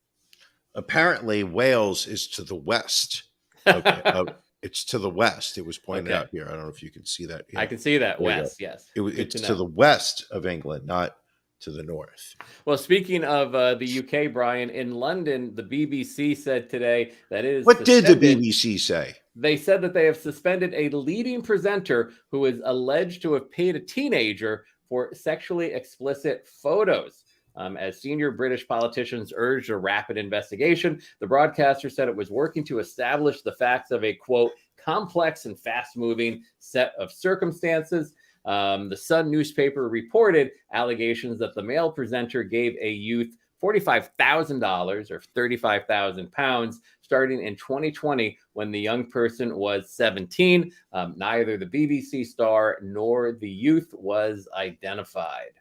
Apparently, Wales is to the west. It's to the west. It was pointed out here. I don't know if you can see that here. I can see that. There you West, yes. It's to the west of England, not to the north. Well, speaking of the UK, Brian, in London, the BBC said today that it is. What did the BBC say? They said that they have suspended a leading presenter who is alleged to have paid a teenager for sexually explicit photos. As senior British politicians urged a rapid investigation, the broadcaster said it was working to establish the facts of a, quote, complex and fast-moving set of circumstances. The Sun newspaper reported allegations that the male presenter gave a youth $45,000 or 35,000 pounds starting in 2020 when the young person was 17. Neither the BBC star nor the youth was identified.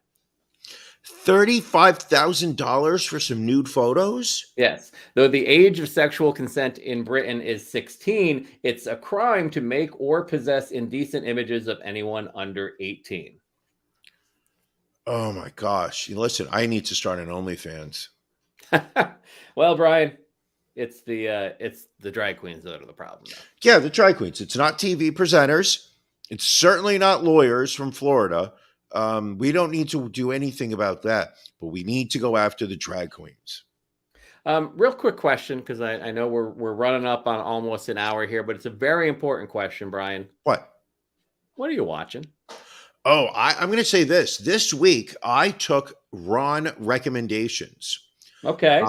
$35,000 for some nude photos? Yes. Though the age of sexual consent in Britain is 16, it's a crime to make or possess indecent images of anyone under 18. Oh my gosh. Listen, I need to start an OnlyFans. Well, Brian, it's the drag queens that are the problem, though. Yeah, the drag queens. It's not TV presenters. It's certainly not lawyers from Florida. We don't need to do anything about that, but we need to go after the drag queens. Real quick question, because I know we're running up on almost an hour here, but it's a very important question, Brian. What? What are you watching? Oh, I'm going to say this. This week, I took Ron recommendations. Okay.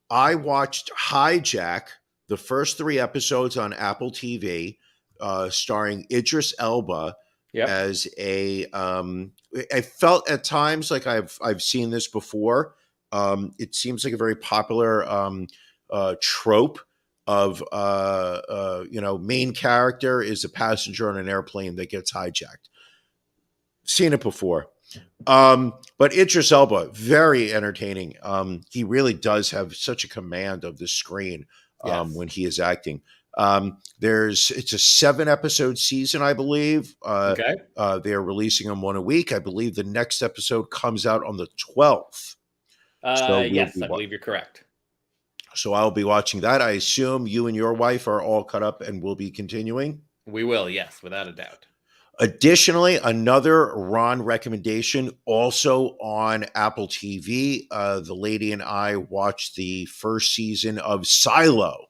I watched Hijack, the first 3 episodes on Apple TV, starring Idris Elba. Yep. As I felt at times like I've seen this before. It seems like a very popular trope of main character is a passenger on an airplane that gets hijacked. Seen it before. But Idris Elba, very entertaining. He really does have such a command of the screen when he is acting. It's a 7-episode season, I believe. Okay. They're releasing them 1 a week. I believe the next episode comes out on the 12th. Yes, I believe you're correct. So I'll be watching that. I assume you and your wife are all caught up and will be continuing. We will, yes, without a doubt. Additionally, another Ron recommendation, also on Apple TV. The lady and I watched the first season of Silo,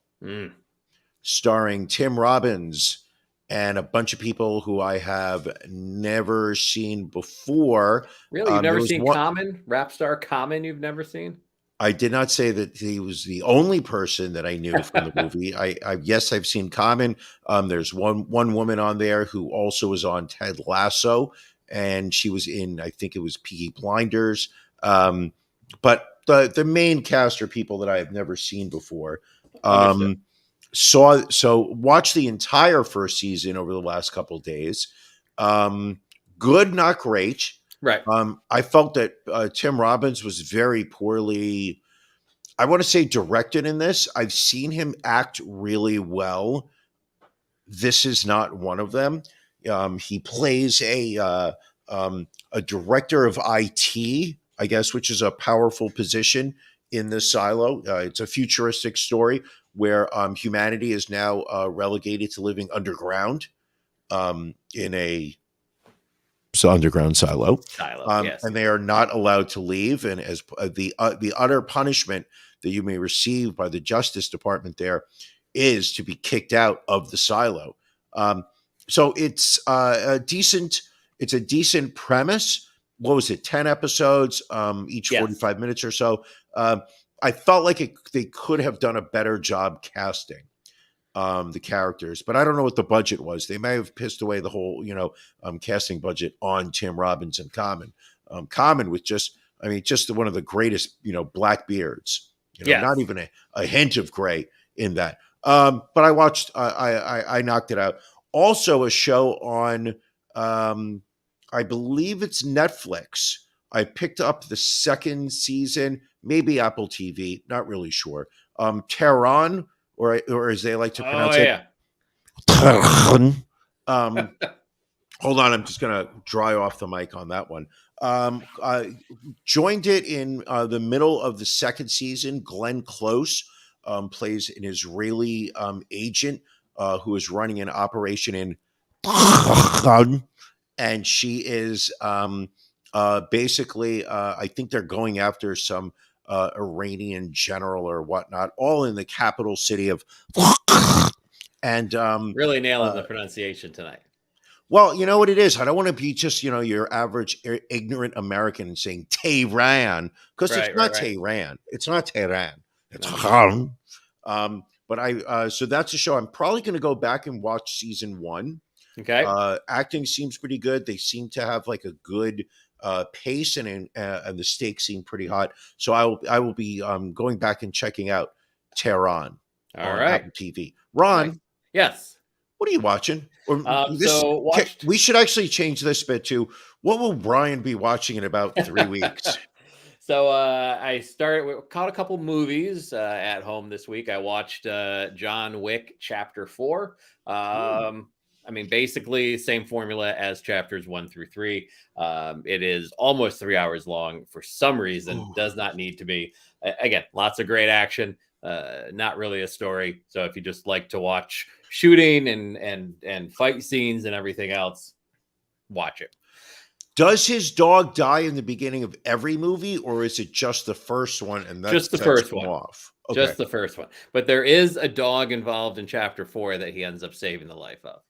starring Tim Robbins and a bunch of people who I have never seen before. Really? You've There never was seen one- Common? Rap star Common you've never seen? I did not say that he was the only person that I knew from the movie. Yes, I've seen Common. There's one woman on there who also was on Ted Lasso, and she was in, I think it was Peaky Blinders. But the main cast are people that I have never seen before. Watch the entire first season over the last couple of days. Good, not great. Right. I felt that Tim Robbins was very poorly, I want to say, directed in this. I've seen him act really well. This is not one of them. He plays a director of IT, I guess, which is a powerful position in this silo. It's a futuristic story where humanity is now relegated to living underground in a underground silo, Yes. and they are not allowed to leave. And as the utter punishment that you may receive by the Justice Department there is to be kicked out of the silo. So it's a decent premise. What was it? 10 episodes, each 45 minutes or so. I felt like they could have done a better job casting the characters, but I don't know what the budget was. They may have pissed away the whole, casting budget on Tim Robbins and Common. Common with just one of the greatest, black beards. Not even a hint of gray in that. But I watched. I knocked it out. Also, a show on, I believe it's Netflix. I picked up the second season, maybe Apple TV. Not really sure. Tehran. Or as they like to pronounce it. Hold on, I'm just going to dry off the mic on that one. Joined it in the middle of the second season. Glenn Close plays an Israeli agent who is running an operation in, and she is basically, I think they're going after some Iranian general or whatnot, all in the capital city of, and really nailing the pronunciation tonight. Well, you know what it is. I don't want to be just your average ignorant American and saying Tehran, because it's not Tehran. It's not Tehran. It's Tehran. But so that's a show. I'm probably going to go back and watch season 1. Okay. Acting seems pretty good. They seem to have like a good pace, and the stakes seem pretty hot. So I will be going back and checking out Tehran on Apple TV. Ron, nice. Yes, what are you watching? We should actually change this bit to what will Brian be watching in about 3 weeks. So I caught a couple movies at home this week. I watched John Wick Chapter 4. Basically same formula as chapters 1 through 3. It is almost 3 hours long for some reason. Does not need to be. Again, lots of great action. Not really a story. So if you just like to watch shooting and fight scenes and everything else, watch it. Does his dog die in the beginning of every movie, or is it just the first one? And that's just the first one. Off. Okay. Just the first one. But there is a dog involved in chapter 4 that he ends up saving the life of.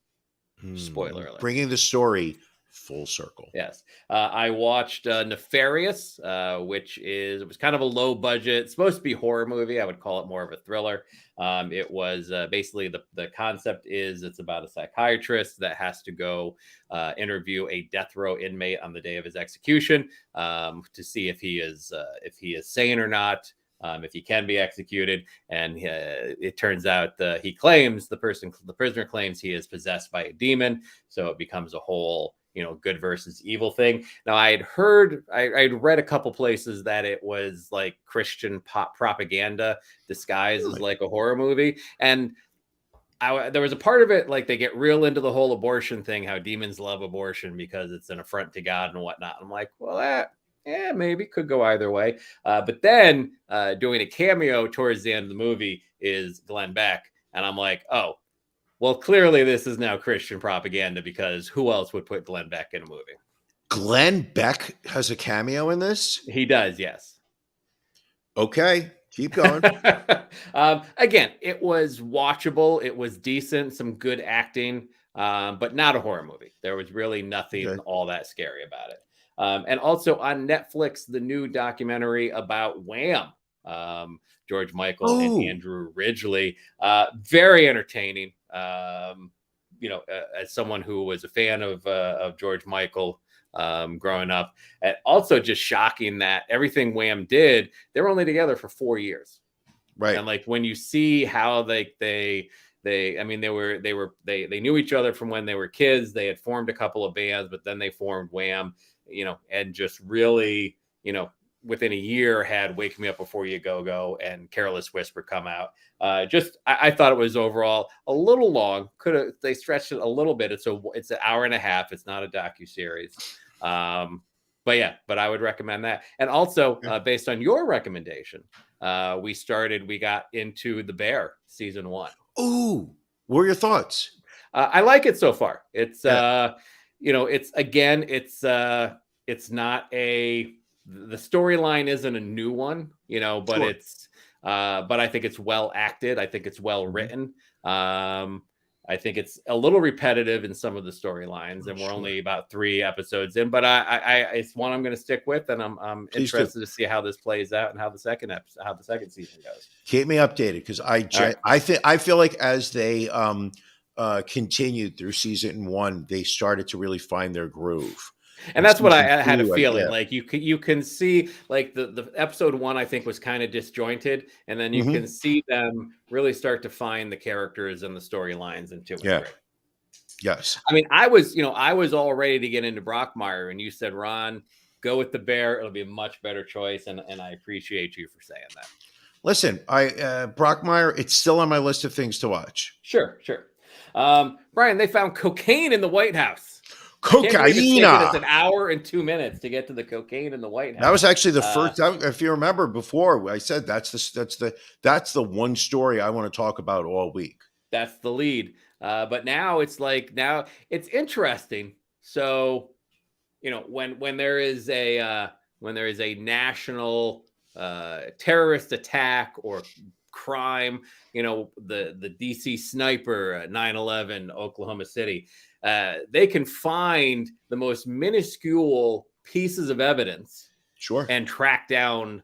Spoiler alert. Bringing the story full circle. Yes. I watched Nefarious, which it was kind of a low budget, supposed to be a horror movie. I would call it more of a thriller. It was basically the concept is it's about a psychiatrist that has to go interview a death row inmate on the day of his execution to see if he is sane or not. If he can be executed, and it turns out the prisoner claims he is possessed by a demon, so it becomes a whole good versus evil thing. Now I'd read a couple places that it was like Christian propaganda disguised as like a horror movie, and there was a part of it like they get real into the whole abortion thing, how demons love abortion because it's an affront to God and whatnot. I'm like, well, maybe could go either way. But then doing a cameo towards the end of the movie is Glenn Beck. And I'm like, oh, Well, clearly this is now Christian propaganda because who else would put Glenn Beck in a movie? Glenn Beck has a cameo in this? He does, yes. Okay, keep going. Again, it was watchable. It was decent, some good acting, but not a horror movie. There was really nothing all that scary about it. And also on Netflix, the new documentary about Wham, George Michael and Andrew Ridgeley, very entertaining. As someone who was a fan of George Michael growing up, and also just shocking that everything Wham did, they were only together for 4 years, Right? And like when you see how they knew each other from when they were kids. They had formed a couple of bands, but then they formed Wham, and just really, within a year had Wake Me Up Before You Go and Careless Whisper come out. I thought it was overall a little long. They stretched it a little bit. It's an hour and a half. It's not a docuseries. But I would recommend that. And also based on your recommendation, we got into The Bear season 1. Ooh, what are your thoughts? I like it so far. It's it's not the storyline isn't a new one, but Sure. but I think it's well acted. I think it's well written. I think it's a little repetitive in some of the storylines, and we're only about 3 episodes in, but it's one I'm going to stick with, and I'm interested to see how this plays out and how the second season goes. Keep me updated because I feel like as they continued through season 1, they started to really find their groove. And that's what I had a feeling. Like you can see like the episode 1, I think, was kind of disjointed, and then you can see them really start to find the characters and the storylines and great. Yes. I mean, I was all ready to get into Brockmire, and you said, Ron, go with The Bear. It'll be a much better choice, and I appreciate you for saying that. Listen, Brockmire, it's still on my list of things to watch. Sure. Brian, they found cocaine in the White House. Cocaine. It's an hour and 2 minutes to get to the cocaine in the White House. That was actually the first. If you remember before, I said that's the one story I want to talk about all week. That's the lead. But now it's interesting. So, when there is a national terrorist attack or crime, the DC sniper, 9/11, Oklahoma City. They can find the most minuscule pieces of evidence, and track down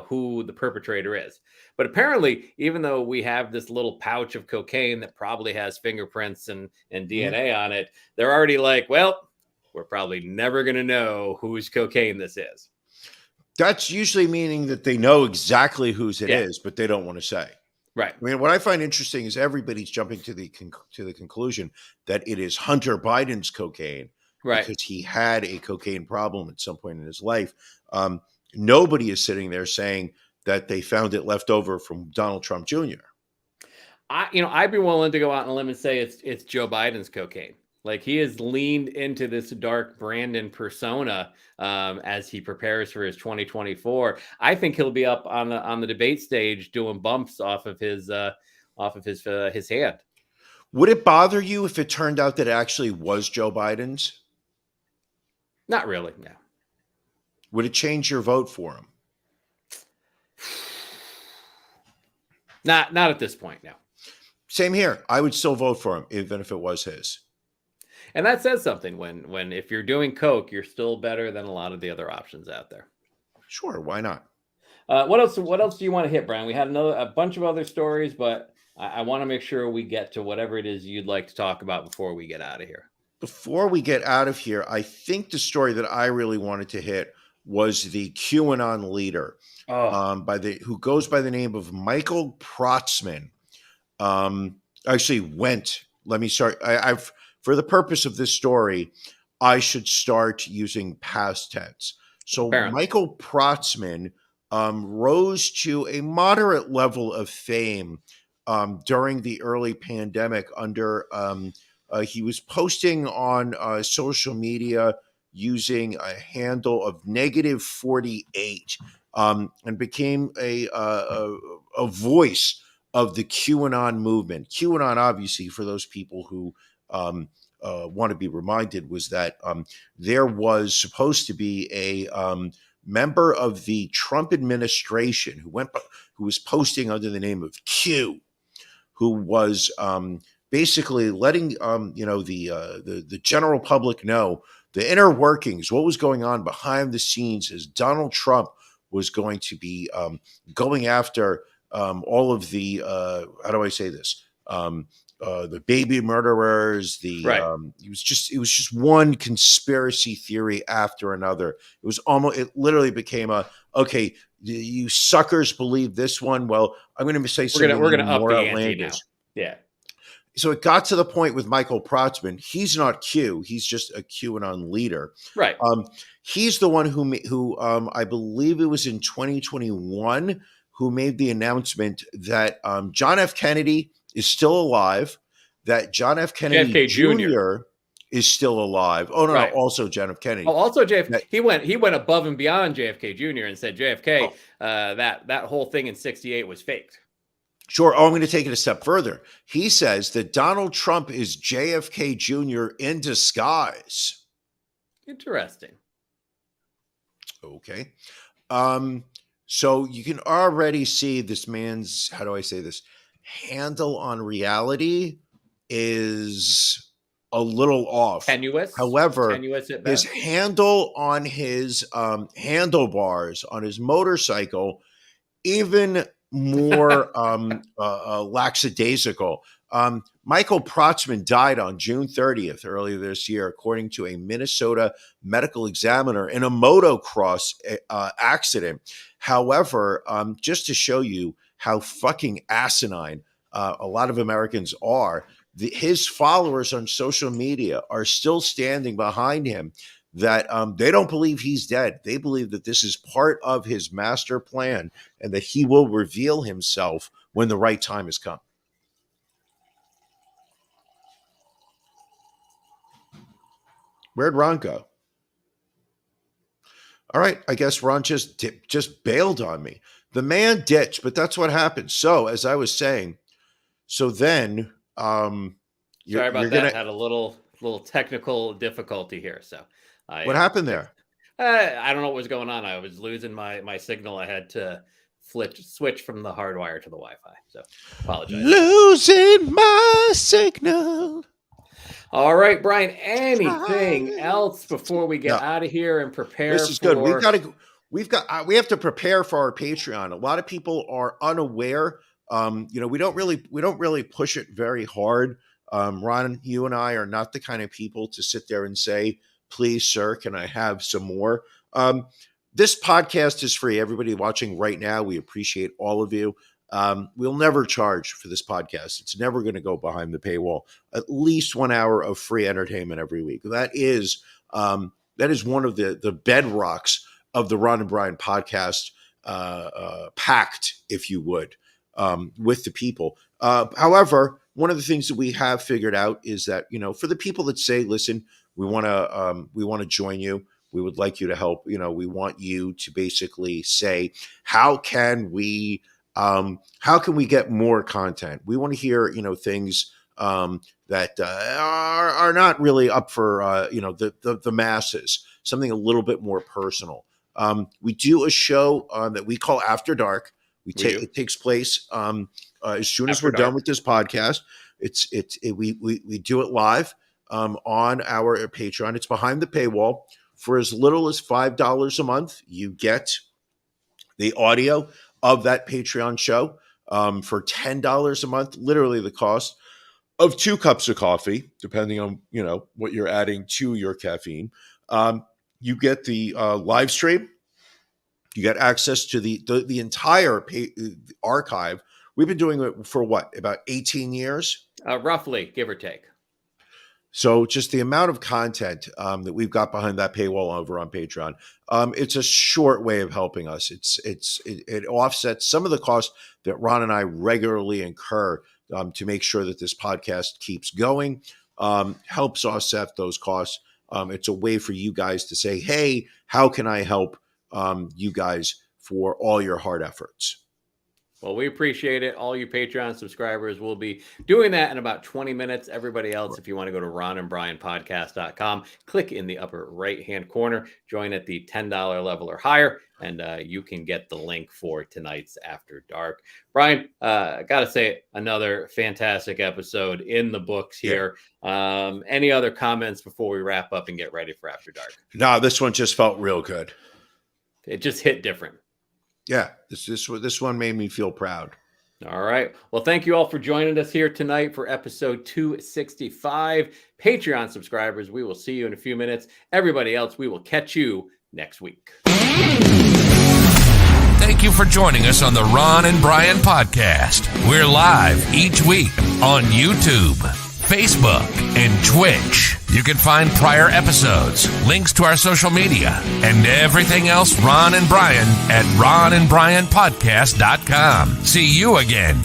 who the perpetrator is. But apparently, even though we have this little pouch of cocaine that probably has fingerprints and DNA on it, they're already like, well, we're probably never going to know whose cocaine this is. That's usually meaning that they know exactly whose it is, but they don't want to say. Right. I mean, what I find interesting is everybody's jumping to the conclusion that it is Hunter Biden's cocaine, right? Because he had a cocaine problem at some point in his life. Nobody is sitting there saying that they found it left over from Donald Trump Jr. I'd be willing to go out on a limb and say it's Joe Biden's cocaine. Like he has leaned into this dark Brandon persona as he prepares for his 2024. I think he'll be up on the debate stage doing bumps off of his hand. Would it bother you if it turned out that it actually was Joe Biden's? Not really. No. Would it change your vote for him? Not at this point. No. Same here. I would still vote for him, even if it was his. And that says something when if you're doing coke, you're still better than a lot of the other options out there. Sure, why not? What else do you want to hit, Brian? We had a bunch of other stories, but I want to make sure we get to whatever it is you'd like to talk about before we get out of here. Before we get out of here, I think the story that I really wanted to hit was the QAnon leader, who goes by the name of Michael Protzman. Let me start. For the purpose of this story, I should start using past tense. So apparently, Michael Protzman rose to a moderate level of fame during the early pandemic. He was posting on social media using a handle of -48 and became a voice of the QAnon movement. QAnon, obviously, for those people who want to be reminded, was that there was supposed to be a member of the Trump administration who was posting under the name of Q, who was basically letting the general public know the inner workings, what was going on behind the scenes, as Donald Trump was going to be going after all of the how do I say this? The baby murderers. Right. It was just one conspiracy theory after another. It literally became okay. You suckers believe this one. Well, I'm going to say something We're gonna up more the ante outlandish. now. Yeah. So it got to the point with Michael Protzman. He's not Q. He's just a QAnon leader. Right. He's the one who I believe it was in 2021 who made the announcement that John F. Kennedy is still alive, that John F. Kennedy JFK Jr. is still alive. Oh no, Right. no, also John F. Kennedy. Oh, also JFK. He went above and beyond JFK Jr. and said JFK that whole thing in '68 was faked. Sure. Oh, I'm going to take it a step further. He says that Donald Trump is JFK Jr. in disguise. Interesting. Okay. So you can already see this man's, how do I say this, handle on reality is a little off. Tenuous. However, tenuous at his best. handle on his handlebars on his motorcycle, even more lackadaisical. Michael Protzman died on June 30th earlier this year, according to a Minnesota medical examiner, in a motocross accident. However, just to show you how fucking asinine a lot of Americans are, his followers on social media are still standing behind him, that they don't believe he's dead. They believe that this is part of his master plan and that he will reveal himself when the right time has come. Where'd Ron go? All right, I guess Ron just bailed on me. The man ditched, but that's what happened. So, as I was saying, then Sorry about that. Had a little technical difficulty here. So, what happened there? I don't know what was going on. I was losing my signal. I had to switch from the hardwire to the Wi-Fi. So, apologize. Losing my signal. All right, Brian. Anything else before we get out of here and prepare? This is good. We have to prepare for our Patreon. A lot of people are unaware. We don't really push it very hard. Ron, you and I are not the kind of people to sit there and say, please, sir, can I have some more? This podcast is free. Everybody watching right now, we appreciate all of you. We'll never charge for this podcast. It's never going to go behind the paywall. At least 1 hour of free entertainment every week. That is one of the bedrocks of the Ron and Brian podcast pact, if you would, with the people. However, one of the things that we have figured out is that, for the people that say, listen, we want to join you. We would like you to help. We want you to basically say, how can we get more content? We want to hear, things that are not really up for, the masses, something a little bit more personal. We do a show that we call After Dark. It takes place as soon as we're done with this podcast. We do it live on our Patreon. It's behind the paywall. For as little as $5 a month, you get the audio of that Patreon show. For $10 a month, literally the cost of 2 cups of coffee, depending on what you're adding to your caffeine. You get the live stream. You get access to the entire archive. We've been doing it for about 18 years? Roughly, give or take. So just the amount of content that we've got behind that paywall over on Patreon, it's a short way of helping us. It offsets some of the costs that Ron and I regularly incur to make sure that this podcast keeps going, helps offset those costs. It's a way for you guys to say, hey, how can I help you guys for all your hard efforts? Well, we appreciate it. All you Patreon subscribers will be doing that in about 20 minutes. Everybody else, if you want to go to ronandbrianpodcast.com, click in the upper right-hand corner, join at the $10 level or higher, and you can get the link for tonight's After Dark. Brian, I got to say, another fantastic episode in the books here. Any other comments before we wrap up and get ready for After Dark? No, this one just felt real good. It just hit different. Yeah, this one made me feel proud. All right. Well, thank you all for joining us here tonight for episode 265. Patreon subscribers, we will see you in a few minutes. Everybody else, we will catch you next week. Thank you for joining us on the Ron and Brian podcast. We're live each week on YouTube, Facebook, and Twitch. You can find prior episodes, links to our social media, and everything else Ron and Brian at ronandbrianpodcast.com. See you again